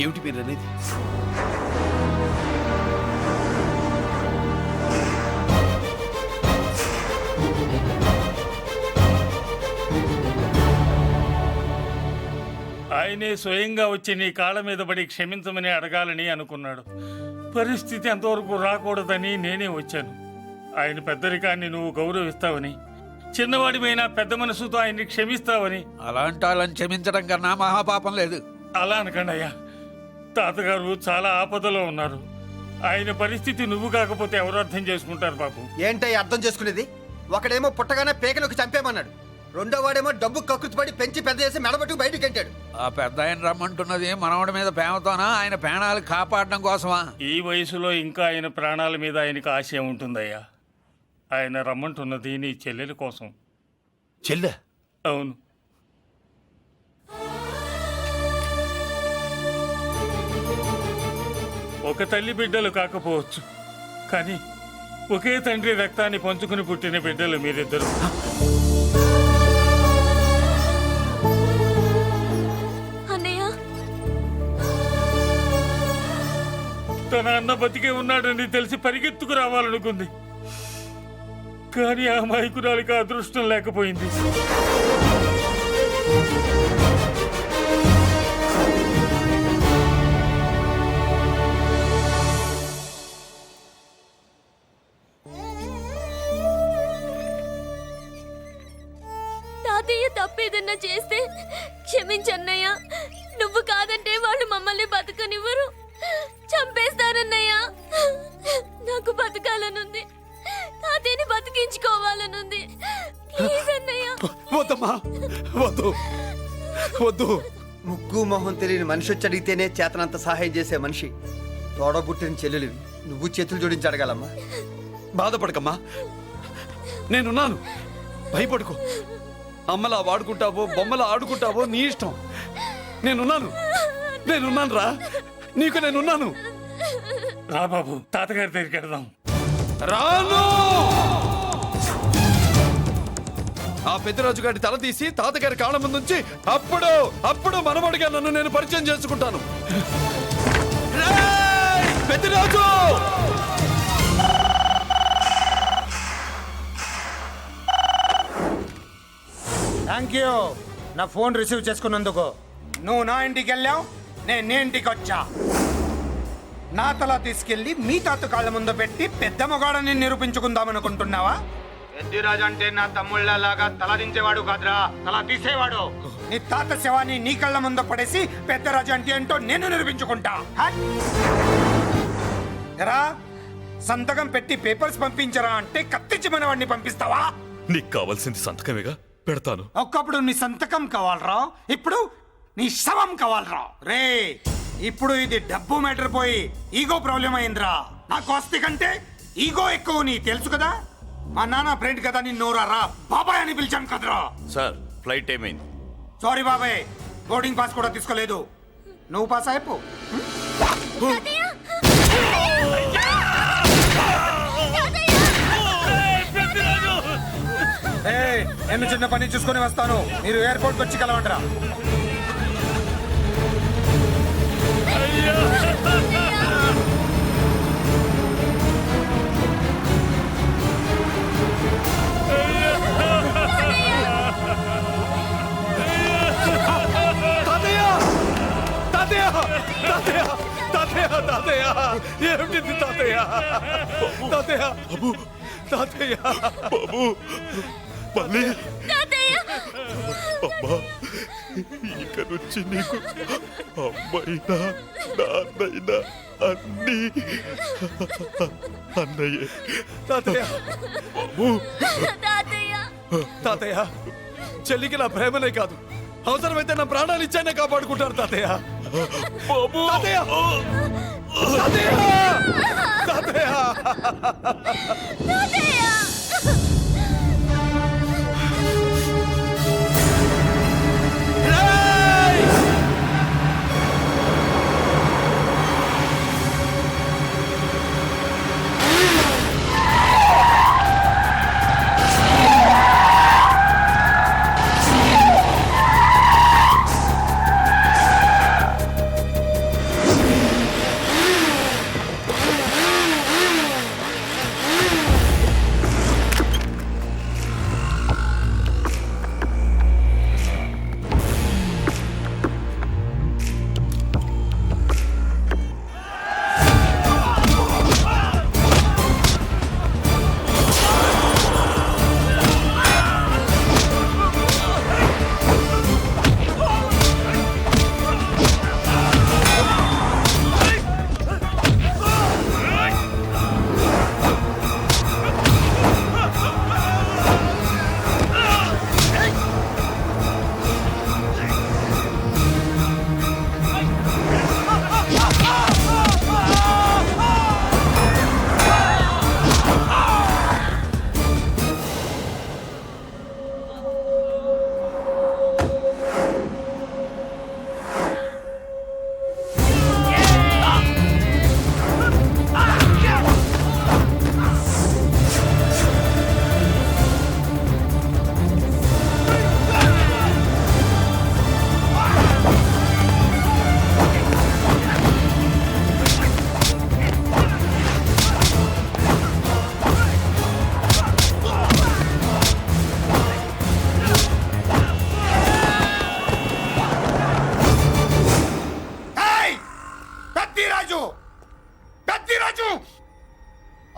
ఏమిటి మీరు అనేది? ఆయనే స్వయంగా వచ్చి నీ కాళ్ళ మీద పడి క్షమించమని అడగాలని అనుకున్నాడు. పరిస్థితి అంతవరకు రాకూడదని నేనే వచ్చాను. ఆయన పెద్దరికాన్ని నువ్వు గౌరవిస్తావని, చిన్నవాడిపైన పెద్ద మనసుతో ఆయన్ని క్షమిస్తావని. అలాంటి వాళ్ళని క్షమించడం కన్నా మహాపాపం లేదు. అలా అనకండి అయ్యా. తాతగారు చాలా ఆపదలో ఉన్నారు. ఆయన పరిస్థితి నువ్వు కాకపోతే ఎవరు అర్థం చేసుకుంటారు బాబు? ఏంటయ్య అర్థం చేసుకునేది? ఒకడేమో పుట్టగానే పేకలోకి చంపేమన్నాడు, రెండో వాడేమో డబ్బు కక్కుతుపడి పెంచి పెద్ద చేసి మెడబట్టుకు బయటకు గంటాడు. ఆ పెద్ద ఆయన రమ్మంటున్నది మనవడి మీద ప్రేమతోనా, ఆయన ప్రాణాలు కాపాడడం కోసమా? ఈ వయసులో ఇంకా ఆయన ప్రాణాల మీద ఆయనకు ఆశయం ఉంటుందయ్యా. ఆయన రమ్మంటున్నది నీ చెల్లెల కోసం. చెల్లె? అవును. ఒక తల్లి బిడ్డలు కాకపోవచ్చు, కానీ ఒకే తండ్రి రక్తాన్ని పంచుకుని పుట్టిన బిడ్డలు మీరిద్దరు. అన్నయ్య, తన అన్న బతికే ఉన్నాడని తెలిసి పరిగెత్తుకు రావాలనుకుంది, కానీ ఆ అమాయకురాలికి అదృష్టం లేకపోయింది. తాతయ్య తప్పేదన్నా చేస్తే క్షమించన్నయ్య. నువ్వు కాదంటే వాళ్ళు మమ్మల్ని బతకనివ్వరు, చంపేస్తారన్నయ్య. నాకు బతకాలనుంది, తాతయ్యని బతికించుకోవాలనుంది. ప్లీజ్ అన్నయ్య. వద్దమ్మా, వద్దు వద్దు. ముగ్గు మొహం తెలియని మనిషి వచ్చి అడిగితేనే చేతనంత సహాయం చేసే మనిషి. తోడబుట్టిన చెల్లెలివి, నువ్వు చేతులు జోడించి అడగాలమ్మా. బాధపడకమ్మా, నేనున్నాను. భయపడుకో. అమ్మలా వాడుకుంటావో బొమ్మలా ఆడుకుంటావో నీ ఇష్టం. నేనున్నాను రా, నీకు నేనున్నాను. రా బాబు, తాతగారి దగ్గరికి వెళ్దాం. రాను. ఆ పెద్దరాజు గారి తల తీసి తాతగారి కాళ్ళ ముందుంచి అప్పుడు మనమడిగా నన్ను నేను పరిచయం చేసుకుంటాను. పెద్దరాజు! థ్యాంక్ యూ నా ఫోన్ రిసీవ్ చేసుకున్నందుకు. నువ్వు నా ఇంటికి వెళ్ళావు, నేను నీ ఇంటికి వచ్చా. నా తల తీసుకెళ్లి మీ తాత కాళ్ళ ముందు పెట్టి పెద్ద మొగాడని నిరూపించుకుందామనుకుంటున్నావా? పెద్దిరాజు అంటే నా తమ్ముళ్ళలాగా తల దించేవాడు కాదురా, తల తీసేవాడు. నీ తాత శవాన్ని నీ కళ్ళ ముందు పడేసి పెద్దరాజు అంటే ఏంటో నేను నిరూపించుకుంటా. ఎరా, సంతకం పెట్టి పేపర్స్ పంపించరా అంటే కత్తించి మనవాడిని పంపిస్తావా? నీకు కావాల్సింది సంతకమేగా, పెడతాను. ఒకప్పుడు నీ సంతకం కావాలరా, ఇప్పుడు నీ శవం కావాలరా. రే, ఇప్పుడు ఇది డబ్బు మ్యాటర్ పోయి ఈగో ప్రాబ్లం అయిందిరా. నాకు ఆస్తి కంటే ఈగో ఎక్కువ, నీ తెలుసు కదా. మా నాన్న ఫ్రెండ్ కదా, నిన్ను రా బాబాయ్ అని పిలిచాను కదరా. సార్, ఫ్లైట్ ఏమైంది? సారీ బాబాయ్, బోర్డింగ్ పాస్ కూడా తీసుకోలేదు. నువ్వు పాస్ అయిపో. నేను చిన్న పని చూసుకొని వస్తాను, మీరు ఎయిర్పోర్ట్కి వచ్చి కలవండిరా. ఏమిటి తాతయ్య? తాతయ్య తాతయ్య బాబు మళ్ళీ అమ్మా ఇక నుంచి నీకు అమ్మైనా నాన్నైనా అన్నీ అన్నయ్యే. తాతయ్య తాతయ్య చెల్లికి నా ప్రేమనే కాదు, అవసరమైతే నా ప్రాణాలు ఇచ్చానే కాపాడుకుంటారు తాతయ్య. బాబు తాతయ్య తాతయ్య తాతయ్య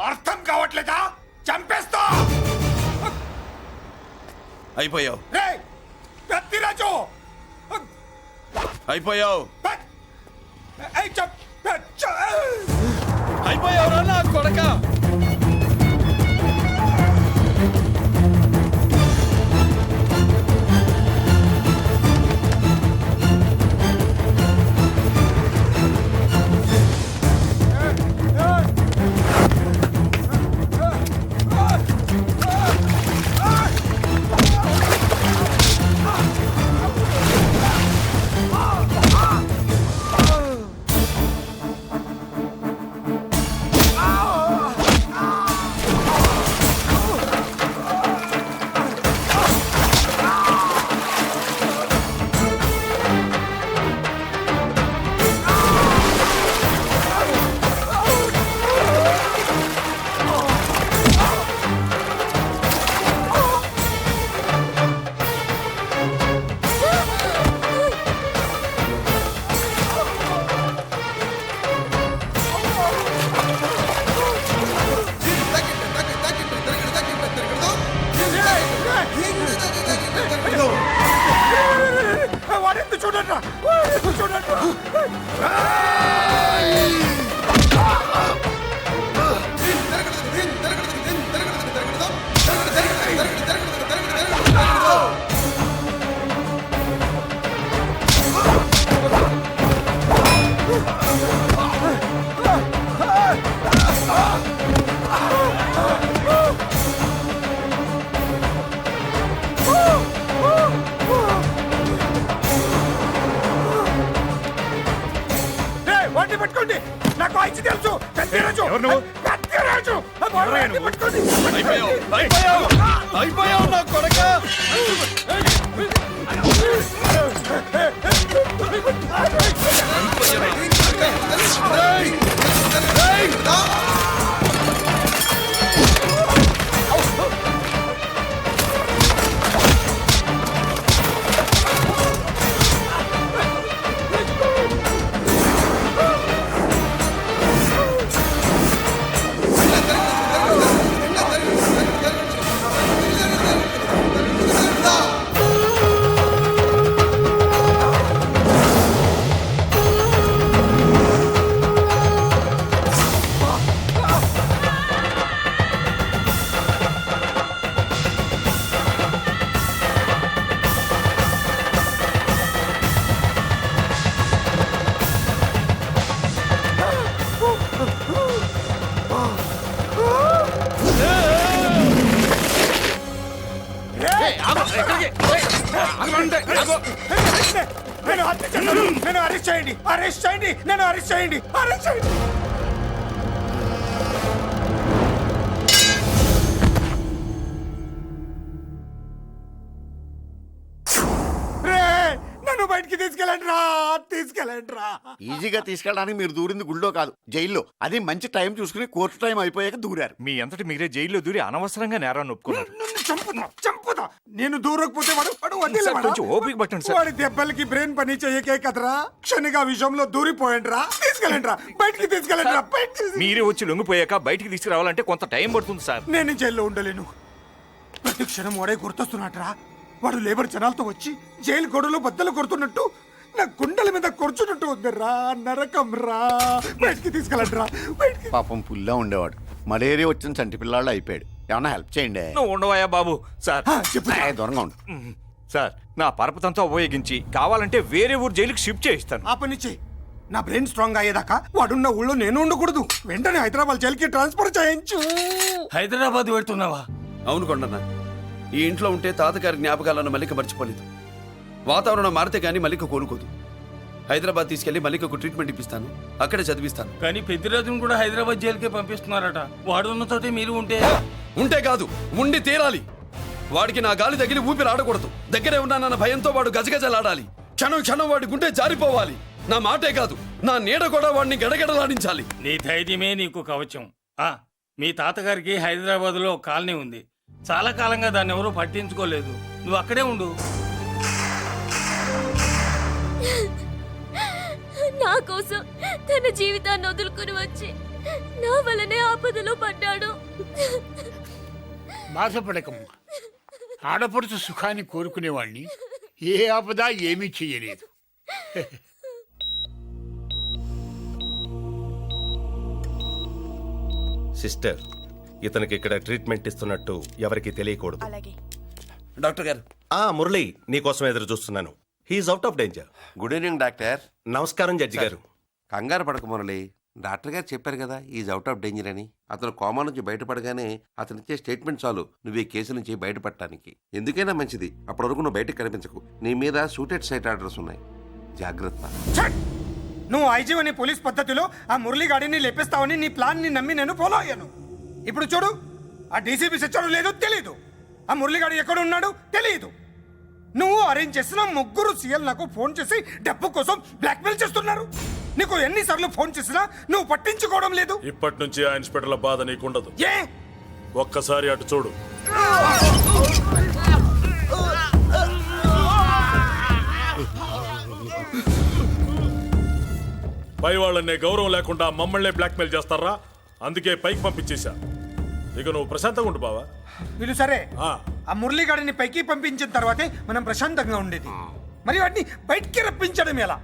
అర్థం కావట్లేదా? చంపేస్తా. అయిపోయావు పెద్దిరాజు అయిపోయావు అయిపోయావురా నా కొడక. పట్టుకోండి, నాకు ఐచి తెలుసు. పెద్దిరాజు అయిపోయావు నా కొడక. నేను హత్య చేశాను. నన్ను అరెస్ట్ చేయండి, అరెస్ట్ చేయండి, నన్ను అరెస్ట్ చేయండి, అరెస్ట్ చేయండి. నన్ను బయటికి తీసుకెళ్ళండి రా, తీసుకెళ్ళండి రా. ఈజీగా తీసుకెళ్ళడానికి మీరు దూరింది గుళ్ళో కాదు, జైల్లో. అది మంచి టైం చూసుకుని కోర్టు టైం అయిపోయాక దూరారు. మీ అంతటి మీరే జైల్లో దూరి అనవసరంగా నేరాన్ని ఒప్పుకున్నారు. నన్ను చంపుతా. నేను దూరకపోతే వాడు వదిలేవాడా? కొంచెం ఓపిక పట్టండి సార్. వాడి దెబ్బలకి బ్రెయిన్ పని చేయకే కదరా, క్షణిగా విషయంలో దూరిపోయండి రా. తీసుకెళ్ళండి రా, బయటికి తీసుకెళ్ళండి రా, మీరే వచ్చి లొంగిపోయాక బయటికి తీసుకురావాలంటే కొంత టైం పడుతుంది సార్. నేను జైల్లో ఉండలేను. ప్రతి క్షణం వాడే గుర్తొస్తున్నట్రా. వాడు లేబర్ జనాలతో వచ్చి జైలు గొడవలు బద్దలు కొడుతున్నట్టు నా గుండెల మీద కొడుచున్నట్టు ఉంది రా. నరకం రా. బయటికి తీసుకెళ్ళండి రా, బయటికి. పాపం పుల్లా ఉండేవాడు, మలేరియా వచ్చిన చంటి పిల్లాళ్ళు అయిపోయాడు. ఏమన్నా హెల్ప్ చేయండి. నువ్వు ఉండవయ్యా బాబు. సార్ చెప్పు. దూరంగా ఉండు. సార్, నా పరపతంతా ఉపయోగించి కావాలంటే వేరే ఊరు జైలుకి షిఫ్ట్ చేయిస్తాను. ఆ పని చెయ్యి. నా బ్రెయిన్ స్ట్రాంగ్ అయ్యేదాకా వాడున్న ఊళ్ళో నేను ఉండకూడదు. వెంటనే హైదరాబాద్ జైలుకి ట్రాన్స్ఫర్ చేయించు. హైదరాబాద్ పెడుతున్నావా? అవును కొండన్న, ఈ ఇంట్లో ఉంటే తాతగారి జ్ఞాపకాలను మల్లిక మర్చిపోలేదు. వాతావరణం మారితే గానీ మల్లిక కోలుకోదు. హైదరాబాద్ తీసుకెళ్లి మల్లికకు ట్రీట్మెంట్ ఇప్పిస్తాను, అక్కడే చదివిస్తాను. కానీ పెద్దిరాజును కూడా హైదరాబాద్ జైలుకే పంపిస్తున్నారట. వాడున్న తోటి మీరు ఉంటే కాదు, ఉండి తీరాలి. వాడికి నా గాలి తగిలి ఊపిరి ఆడకూడదు. దగ్గరే ఉన్నానన్న భయంతో వాడు గజగజలాడాలి. క్షణం క్షణం వాడి గుండె జారిపోవాలి. నా మాటే కాదు, నా నీడ కూడా వాడిని గడగడలాడించాలి. నీ ధైర్యమే నీకు కవచం. మీ తాతగారికి హైదరాబాద్ లో కాలనీ ఉంది. చాలా కాలంగా దాన్ని ఎవరూ పట్టించుకోలేదు. నువ్వు అక్కడే ఉండు. నా కోసం తన జీవితాన్ని వదులుకుని వచ్చి నా వల్లనే ఆపదలో పడ్డాడు. బాధపడకమ్మా. ఆడపడుచు సుఖాన్ని కోరుకునేవాణ్ణి ఏ ఆపద ఏమీ చెయ్యలేదు. సిస్టర్, ఇతనికి ఇక్కడ ట్రీట్మెంట్ ఇస్తున్నట్టు ఎవరికి తెలియకూడదు. డాక్టర్ గారు. మురళి, నీకోసం ఎదురు చూస్తున్నాను. He is out of danger. Good evening doctor. నమస్కారం జడ్జి గారు. కంగారు పడక మురళి, డాక్టర్ గారు చెప్పారు కదా ఈజ్ అవుట్ ఆఫ్ డేంజర్ అని. అతను కోమా నుంచి బయటపడగానే అతను ఇచ్చే స్టేట్మెంట్ చాలు నువ్వు ఈ కేసు నుంచి బయటపడటానికి. ఎందుకైనా మంచిది, అప్పటి వరకు నువ్వు బయటకు కనిపించకు. నీ మీద షూటెడ్ సైట్ ఆర్డర్స్ ఉన్నాయి, జాగ్రత్త. నువ్వు ఐజీ అని పోలీస్ పద్ధతిలో ఆ మురళీగాడిని లేపేస్తావని నీ ప్లాన్ ని నమ్మి నేను ఫాలో అయ్యాను. ఇప్పుడు చూడు, ఆ డీసీపీ సచ్చాడు లేదో తెలియదు, ఆ మురళీగాడు ఎక్కడ ఉన్నాడు తెలియదు. నువ్వు అరేంజ్ చేసిన ముగ్గురు సీఎల్ నాకు ఫోన్ చేసి డబ్బు కోసం బ్లాక్మెయిల్ చేస్తున్నారు. నీకు ఎన్నిసార్లు ఫోన్ చేసినా నువ్వు పట్టించుకోవడం లేదు. ఇప్పటి నుంచి ఆ ఇన్స్పెక్టర్ల బాధ నీకుండదు. ఏ ఒక్కసారి అటు చూడు. పై వాళ్ళనే గౌరవం లేకుండా మమ్మల్నే బ్లాక్మెయిల్ చేస్తారా? అందుకే పైకి పంపించేశా. ఇక నువ్వు ప్రశాంతంగా ఉండు బావా. వీళ్ళు సరే, ఆ మురళీగాడిని పైకి పంపించిన తర్వాతే మనం ప్రశాంతంగా ఉండేది. మరి వాటిని బయటికి రప్పించడం ఎలా?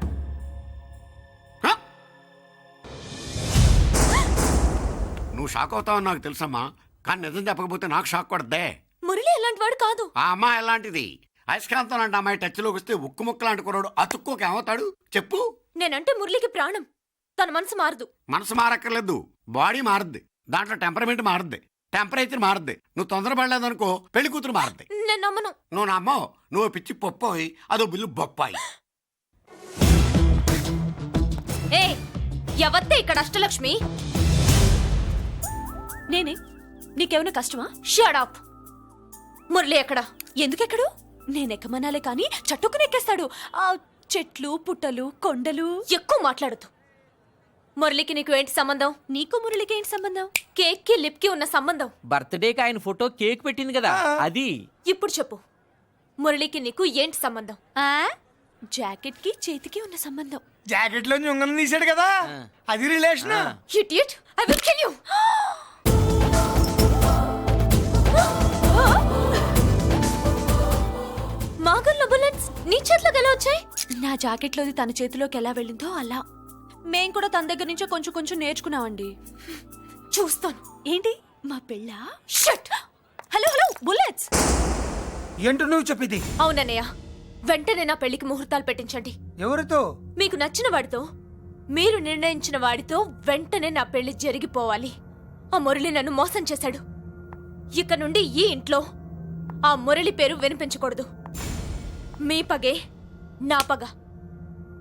నువ్వు షాక్ అవుతావు నాకు తెలుసమ్మా, కానీ నిజం చెప్పకపోతే నాకు షాక్ కొడద్దే. మురళి ఎలాంటి వాడు కాదు. ఆ అమ్మాయి ఎలాంటిది? అయస్కాంతం లాంటి అమ్మాయి టచ్లోకి వస్తే ఉక్కు ముక్క లాంటి కుర్రాడు అతుక్కోక ఏమవుతాడు చెప్పు? నేనంటే మురళికి ప్రాణం. తన మనసు మారదు. మనసు మారక్కర్లేదు, బాడీ మారుద్ది. దాంట్లో టెంపరమెంట్ మారుద్ది, టెంపరేచర్ మారుద్ది. నువ్వు తొందరపడలేదనుకో పెళ్లి కూతురు మారుద్ది. నేను నమ్మను. నువ్వు నమ్మవు, నువ్వు పిచ్చి పొప్పోయి అదో బిల్లు బొప్పాయి. ఏ ఎవత్తే ఇక్కడ అష్టలక్ష్మి? నేనే. నీకేమైనా కష్టమా? Shut up. మురళి ఎక్కడా? ఎందుకెక్కడు? నేనెక్కమనాలే కానీ చట్టుకుని ఎక్కేస్తాడు. ఆ చెట్లు పుట్టలు కొండలు. ఎక్కువ మాట్లాడదు. మురళికి నీకు ఏంటి సంబంధం? నీకు మురళికి ఏంటి సంబంధం? కేక్ కి లిప్ కి ఉన్న సంబంధం. బర్త్డేకి ఆయన ఫోటో కేక్ పెట్టింది కదా అది. ఇప్పుడు చెప్పు, మురళికి నీకు ఏంటి సంబంధం? జాకెట్ కి చేతికి ఉన్న సంబంధం. జాకెట్ లో ఉంగరం తీసాడు కదా, అది relation. Idiot, I will kill you. మాగల్లో బుల్లెట్స్ నీ చేతిలోకి ఎలా వచ్చాయి? నా జాకెట్ లోది తన చేతిలోకి ఎలా వెళ్ళిందో అలా. మేం కూడా తన దగ్గర నుంచే కొంచెం కొంచెం నేర్చుకున్నామండి. చూస్తాను. ఏంటి మా పెళ్ళ? షట్. Hello hello bullets. ఏంటో నువ్వు చెప్పేది? అవునన్నయ్య, వెంటనే నా పెళ్లికి ముహూర్తాలు పెట్టించండి. ఎవరితో? మీకు నచ్చిన వాడితో, మీరు నిర్ణయించిన వాడితో వెంటనే నా పెళ్లి జరిగిపోవాలి. ఆ మురళి నన్ను మోసం చేశాడు. ఇక నుండి ఈ ఇంట్లో ఆ మురళి పేరు వినిపించకూడదు. మీ పగే నా పగ.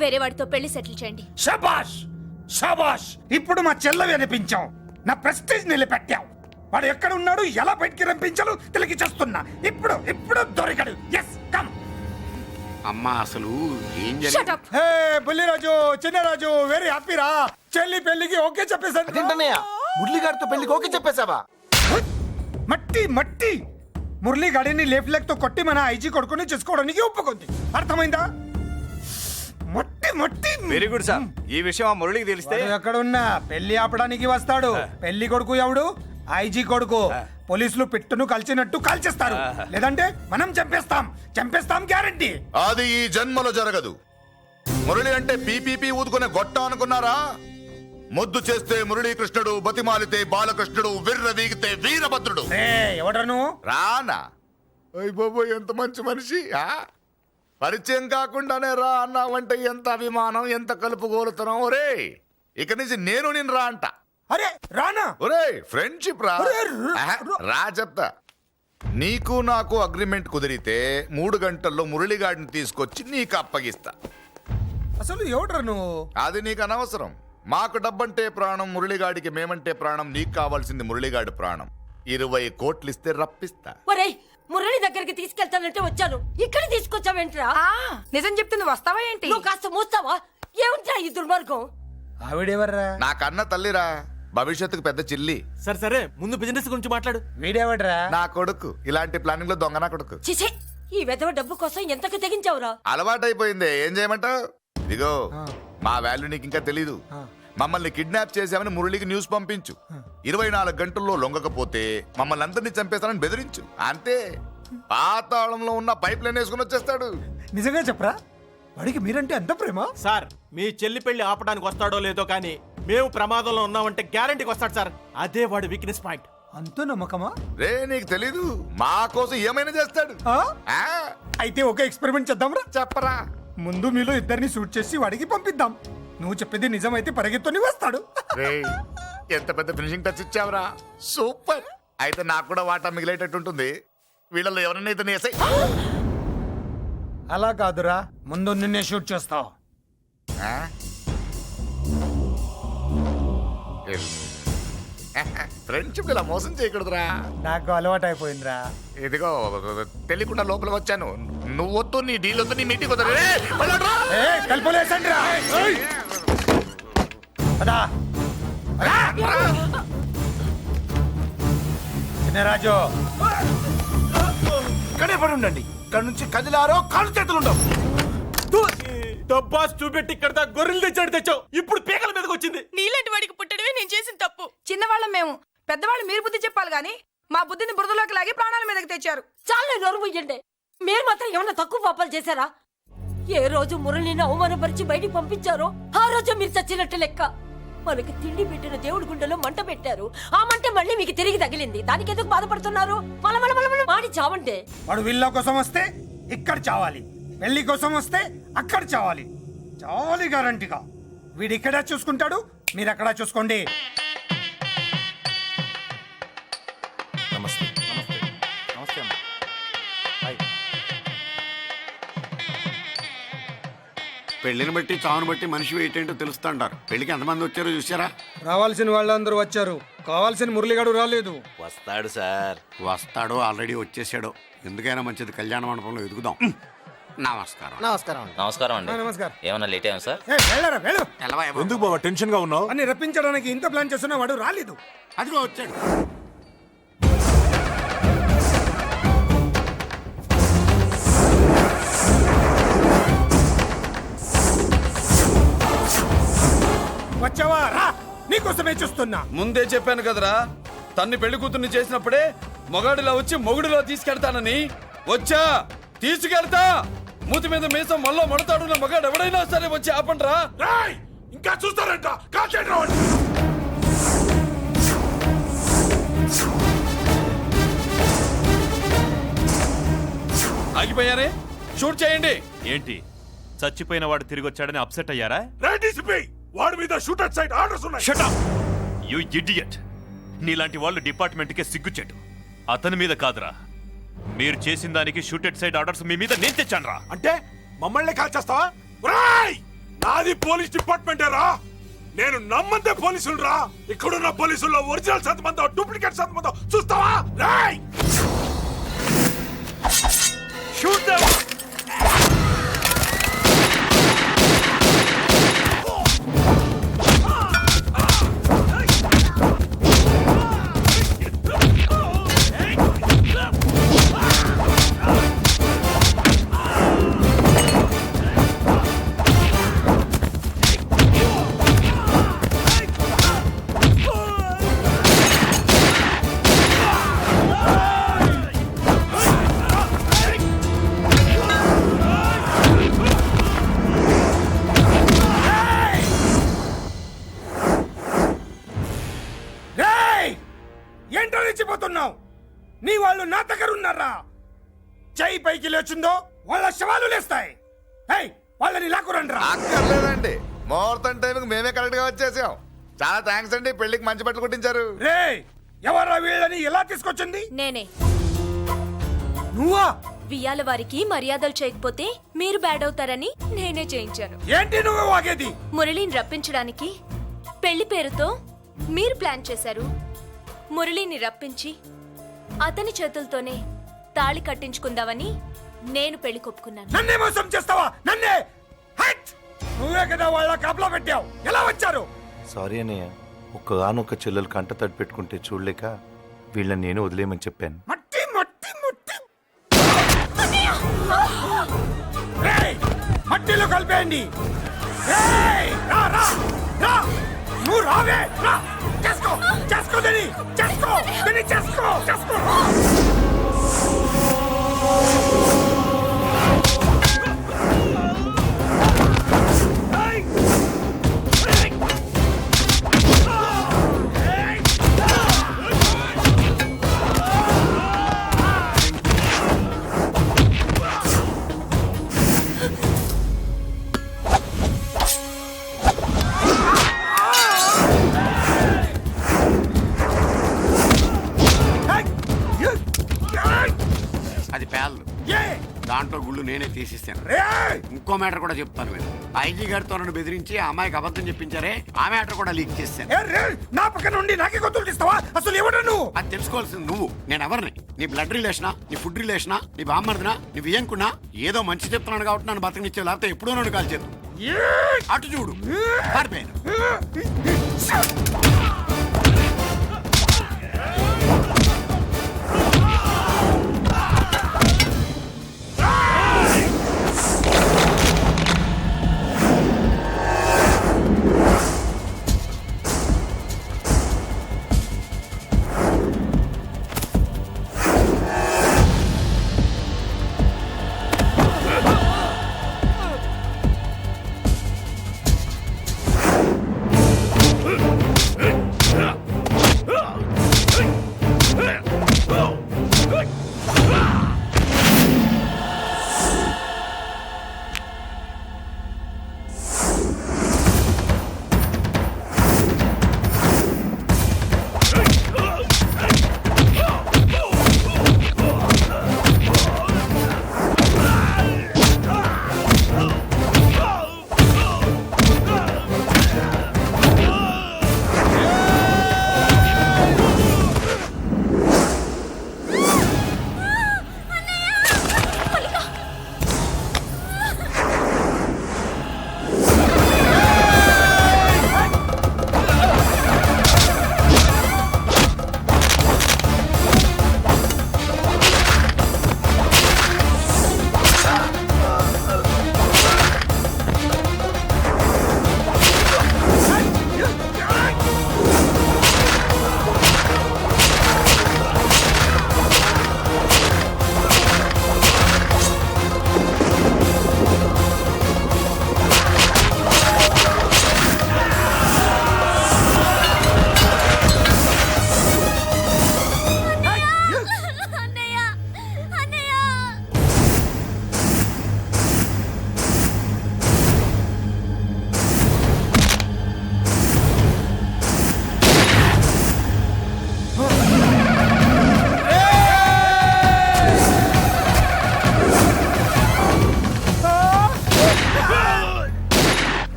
వేరే వాడితో పెళ్లి సెటిల్ చేయండి. శబాష్ శబాష్, ఇప్పుడు మా చెల్ల వినిపించావు, నా ప్రెస్టీజ్ నిలబెట్టావు. వాడు ఎక్కడ ఉన్నాడు, ఎలా బయటికి రంపించాలో తెలికి చేస్తున్నా. ఇప్పుడు ఇప్పుడు దొరికాడు. Yes come. అమ్మా అసలు ఏం Shut up. హే బుల్లిరాజు, చిన్నరాజు, వెరీ హ్యాపీ రా. చెల్లి పెళ్లికి ఓకే చెప్పేశాను. మురళిగారితో పెళ్లికి ఓకే చెప్పేశావా? మట్టి మట్టి మురళిగాడిని లేఫ్ లెగ్ తో కొట్టి మన ఐజీ కొడుకుని చేసుకోవడానికి ఒప్పుకుంది. అర్థమైందా? మట్టి మట్టి. Very good sir. ఈ విషయం ఆ మురళికి తెలిస్తే వాడు ఎక్కడున్నా పెళ్లి ఆపడానికి వస్తాడు. పెళ్లి కొడుకు ఎవడు? ఐజీ కొడుకు. పోలీసులు పిట్టును కలిచినట్టు కాల్చేస్తారు, లేదంటే మనం చంపేస్తాం. చంపేస్తాం గ్యారంటీ. అది ఈ జన్మలో జరగదు. మురళి అంటే పీపీపీ ఊదుకునే గొట్ట అనుకున్నారా? ముద్దు చేస్తే మురళీకృష్ణుడు, బతిమాలితే బాలకృష్ణుడు, విర్ర వీగితే వీరభద్రుడు. ఎవడను రానా? అయ్ బాబో, ఎంత మంచి మనిషి. పరిచయం కాకుండానే రా అన్నావంటే ఎంత అభిమానం, ఎంత కలుపుగోలుతున్నాం. ఒరే, ఇక నుంచి నేను రా అంట. అరే రానా? ఒరే, ఫ్రెండ్షిప్ రా. రా చెప్తా. నీకు నాకు అగ్రిమెంట్ కుదిరితే 3 గంటల్లో మురళిగాడిని తీసుకొచ్చి నీకు అప్పగిస్తా. అసలు ఎవడరా నువ్వు? అది నీకు అనవసరం. మాకు డబ్బంటే ప్రాణం, మురళిగాడికి మేమంటే ప్రాణం. నీకు కావాల్సింది మురళిగాడి ప్రాణం. 20 కోట్లు ఇస్తే రప్పిస్తా. ఒరేయ్, మురళి దగ్గరికి తీసుకెళ్తానంటే వచ్చాను, ఇక్కడ తీసుకొచ్చావేంట్రా? నిజం చెప్తే నువ్వు వస్తావా ఏంటి? నువ్వు కాస్త మూస్తావా? ఏమిట్రా ఈ దుర్మార్గం? ఆవిడెవర్రా? నా కన్న తల్లిరా, భవిష్యత్తుకు పెద్ద చిల్లి. సరే సరే, ముందు బిజినెస్ గురించి మాట్లాడు. వీడేవడ్రా? నా కొడుకు. ఇలాంటి ప్లానింగ్ లో దొంగ నా కొడుకు. చిసే, ఈ వెధవ డబ్బు కోసం ఎంతకు తెగించావురా? అలవాటైపోయింది, ఏం చేయమంటావు? ఇదిగో, మా వాల్యూ నీకు ఇంకా తెలీదు. మమ్మల్ని కిడ్నాప్ చేశామని మురళికి న్యూస్ పంపించు. 24 గంటల్లో లొంగకపోతే మమ్మల్ని అందరినీ చంపేస్తానని బెదిరించు. అంతే. పాతాళంలో ఉన్న పైప్ లైన్ వేసుకుని వచ్చేస్తాడు. నిజంగా చెప్పరా? వాడికి మీరంటే ఎంత ప్రేమ? సార్, మీ చెల్లి పెళ్లి ఆపడానికి వస్తాడో లేదో కానీ మేము ప్రమాదంలో ఉన్నామంటే గ్యారంటీకి వస్తాడు సార్. అదే వాడి వీక్నెస్ పాయింట్. అంత నమ్మకమా? రే, నీకు తెలీదు, మా కోసం ఏమైనా చేస్తాడు. అయితే ఒక ఎక్స్పెరిమెంట్ చేద్దాంరా. చెప్పరా? ముందు మీలో ఇద్దరిని షూట్ చేసి వాడికి పంపిద్దాం. నువ్వు చెప్పేది నిజమైతే పరిగెత్తుని వస్తాడు. రేయ్, ఎంత పెద్ద ఫినిషింగ్ టచ్ ఇచ్చావురా. సూపర్. అయితే నాకు కూడా వాటా మిగిలేటట్టు ఉంటుంది. వీళ్ళలో ఎవరైనా ఇతను వేసాయి. అలా కాదురా, ముందు నిన్నే షూట్ చేస్తావు. ఫ్రెండ్షిప్ ఇలా మోసం చేయకూడదురా. నాకు అలవాటు అయిపోయిందిరా. ఇదిగో, తెలియకుండా లోపల వచ్చాను. నువ్వు వద్దు, నీ డీల్ వద్దు, నీ మీటింగ్ వద్దు. కలుపులేసండిరా. చిన్నరాజు, ఇక్కడే పడి ఉండండి. ఇక్కడ నుంచి కదిలారో కాళ్ళు చేతులు ఉండవు. డబ్బాస్ చూపెట్టి ఇక్కడ దాకా గొర్రెలు తెచ్చావు. ఇప్పుడు పీకల మీదకి వచ్చింది. నీలాంటి వాడికి పుట్టడమే నేను చేసిన తప్పు. చిన్నవాళ్ళం మేము, పెద్దవాళ్ళు మీరు బుద్ధి చెప్పాలి గాని మా బుద్ధిని బురదలోకి లాగి ప్రాణాల మీదకి తెచ్చారు. చాలా నోరు ముయ్యండి. మీరు మాత్రం ఏమన్నా తక్కువ పాపాలు చేశారా? ఏ రోజు మురళిని అవమానపరిచి బయటికి పంపించారో ఆ రోజు మీరు చచ్చినట్టు లెక్క. మనకి తిండి పెట్టిన దేవుడి గుండెలో మంట పెట్టారు. ఆ మంట మళ్ళీ మీకు తిరిగి తగిలింది. దానికి ఎందుకు బాధపడుతున్నారు? మాడి చావంటే. వాడు విల్లా కోసం వస్తే ఇక్కడ చావాలి, పెళ్లి కోసం వస్తే అక్కడ చావాలి. చావాలి గ్యారంటీగా. వీడు ఇక్కడ చూసుకుంటాడు, మీరు అక్కడ చూసుకోండి. నమస్తే. నమస్తే. పెళ్లిని బట్టి చావును బట్టి మనిషి ఏంటంటో తెలుస్తుంటారు. పెళ్లికి ఎంతమంది వచ్చారో చూసారా? రావాల్సిన వాళ్ళందరూ వచ్చారు, కావాల్సిన మురళిగాడు రాలేదు. వస్తాడు సార్. వస్తాడో ఆల్రెడీ వచ్చేసాడో. ఎందుకైనా మంచిది కళ్యాణ మండపంలో ఎదుగుదాం. నమస్కారం. నమస్కారం. నమస్కారం అండి. నమస్కారం. ఏమన్నా లేట్ అయ్యాం సార్? వెళ్ళు. ఎందుకు బాబా టెన్షన్ గా ఉన్నావు? అని రప్పించడానికి ఇంత ప్లాన్ చేస్తున్నా వాడు రాలేదు. అదిగో వచ్చాడు. వచ్చావా? రా, నీకోసమే చూస్తున్నా. ముందే చెప్పాను కదరా, తన్ని పెళ్లి కూతుర్ని చేసినప్పుడే మొగాడిలా వచ్చి మొగుడిలో తీసుకెళ్తానని. వచ్చా, తీసుకెళ్తా. మూతి మీద మీసం మళ్ళీ మడతాడున్న మగాడు ఎవడైనా సరే వచ్చి ఆపండ్రా. ఇంకా చూస్తారంట. ఆగిపోయారే, షూట్ చేయండి. ఏంటి, చచ్చిపోయిన వాడు తిరిగి వచ్చాడని అప్సెట్ అయ్యారా? వాడి మీద షూటర్ సైడ్ ఆర్డర్స్ ఉన్నాయి. Shut up you idiot. నీలాంటి వాళ్ళు డిపార్ట్మెంట్ కే సిగ్గుచెట్టు. అతని మీద కాదురా, మీరు చేసిన దానికి షూటెడ్ సైడ్ ఆర్డర్స్ మీ మీద నేను తెచ్చాను రా. అంటే మమ్మల్ని కాల్ చేస్తావా? ఒరేయ్! నాది పోలీస్ డిపార్ట్మెంటే రా. నేను నమ్మంతే పోలీసులు రా. ఇక్కడున్న పోలీసుల్లో ఒరిజినల్ సత్మంతో డూప్లికేట్ సత్మంతో చూస్తావా? రేయ్! Shoot them! ఏంటో రెచ్చిపోతున్నావు? నీ వాళ్ళు నా దగ్గర ఉన్నారా? చెయ్యి పైకి లేచుందో వాళ్ళ శవాలు లేస్తాయి. వాళ్ళని లాక్కురండి రా. అక్కర్లేదండి, ముహూర్తం టైంకి మేమే కరెక్ట్ గా వచ్చేసాం. చాలా థ్యాంక్స్ అండి, పెళ్లికి మంచి బట్టలు కుట్టించారు. రే, ఎవరా వీళ్ళని ఎలా తీసుకొచ్చింది? నేనే. నువ్వా? వియ్యాల వారికి మర్యాదలు చేయకపోతే మీరు బ్యాడ్ అవుతారని నేనే చేయించాను. ఏంటి నువ్వు వాగేది? మురళిని రప్పించడానికి పెళ్లి పేరుతో మీరు ప్లాన్ చేశారు. మురళిని రప్పించి అతని చేతులతోనే తాళి కట్టించుకుందామని నేను పెళ్లి కొప్పుకున్నాను. నన్నే మోసం చేస్తావా? నన్నే? నువ్వే కదా వాళ్ళ కాపలా పెట్టావు. ఎలా వచ్చారు? సారీ అన్నయ్య, ఒక్కగానొక్క చెల్లెలు కంట తడి పెట్టుకుంటే చూడలేక వీళ్ళని నేను వదిలేయమని చెప్పాను. మట్టి మట్టి మట్టి మట్టిలో కలిపేయండి. నువ్వు రావే, రా. చేసుకో చేసుకో దని చేసుకో దని చేసుకో చేసుకో. అది పేర్లు, దాంట్లో గుళ్ళు నేనే తీసిస్తాను. ఇంకో మ్యాటర్ కూడా చెప్తాను. మీరు ఐజీ గారితో నన్ను బెదిరించి ఆ అమ్మాయికి అబద్ధం చెప్పించారే, ఆ మ్యాటర్ కూడా లీక్ చేస్తాను. నా పక్కన నుండి నాకే గొంతులు తీస్తావా? అసలు ఎవరు నువ్వు? అది తెలుసుకోవాల్సింది నువ్వు. నేను ఎవరిని? నీ బ్లడ్ రిలేషనా, నీ ఫుడ్ రిలేషనా, నీ బామ్మర్దినా, నీ వియ్యంకున్నా? ఏదో మంచి చెప్తున్నాను కాబట్టి నన్ను బతకనిచ్చే, లేకపోతే ఎప్పుడో నన్ను కాల్ చేద్దాం. అటు చూడు, పారిపోయాను.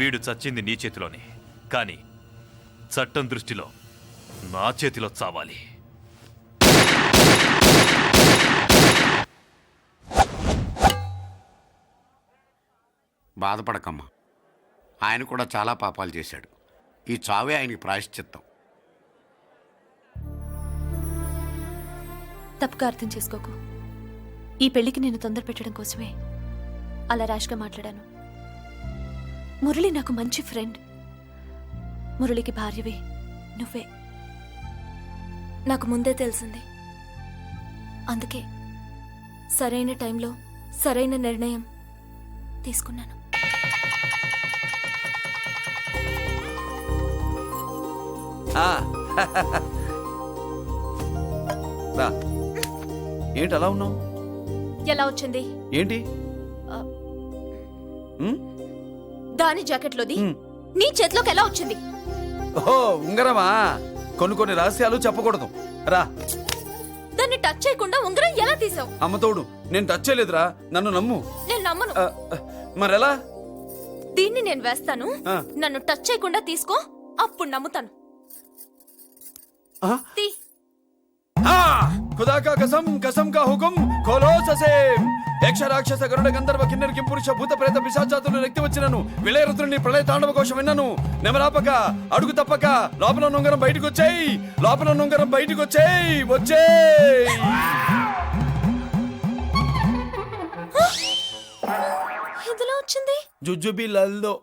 వీడు చచ్చింది నీ చేతిలోనే, కానీ చట్టం దృష్టిలో నా చేతిలో చావాలి. బాధపడకమ్మా, ఆయన కూడా చాలా పాపాలు చేశాడు. ఈ చావే ఆయనకి ప్రాయశ్చిత్తం. తప్పుగా అర్థం చేసుకోకు. ఈ పెళ్లికి నేను తొందర పెట్టడం కోసమే అలా ర్యాష్గా మాట్లాడాను. మురళి నాకు మంచి ఫ్రెండ్. మురళికి భార్యవి నువ్వే. నాకు ముందే తెలిసింది. అందుకే సరైన టైంలో సరైన నిర్ణయం తీసుకున్నాను. రా. ఏంటి అలా ఉన్నావు? ఎలా వచ్చింది? ఏంటి? దాని జాకెట్లోది నీ చేతిలోకి ఎలా వచ్చింది? ఓహో, ఉంగరమా? కొన్ని రహస్యాలు చెప్పకూడదు. రా. దాన్ని టచ్ చేయకుండా ఉంగరం ఎలా తీసావు? అమ్మతోడు, నేను టచ్ చేయలేదురా, నన్ను నమ్ము. నేను నమ్మను. మరెలా? దీన్ని నేను వేస్తాను, నన్ను టచ్ చేయకుండా తీసుకో, అప్పుడు నమ్ముతాను. తీ. खुदा का कसम, कसम का हुकुम, खोलो ससेम. యక్ష రాక్షస గరుడ గంధర్వ కిన్నెర కింపురుష భూత ప్రేత పిశాచాతులు రక్తి వచ్చినను విలయరుద్రుని ప్రళయ తాండవ కోశం విన్నను. నెమరాపక అడుగు తప్పక లోపల నుంగరం బయటకు వచ్చేయి, లోపల నుంగరం బయటకు వచ్చేయి, వచ్చేయి. ఇందులో వచ్చింది జుజుబి లల్లో.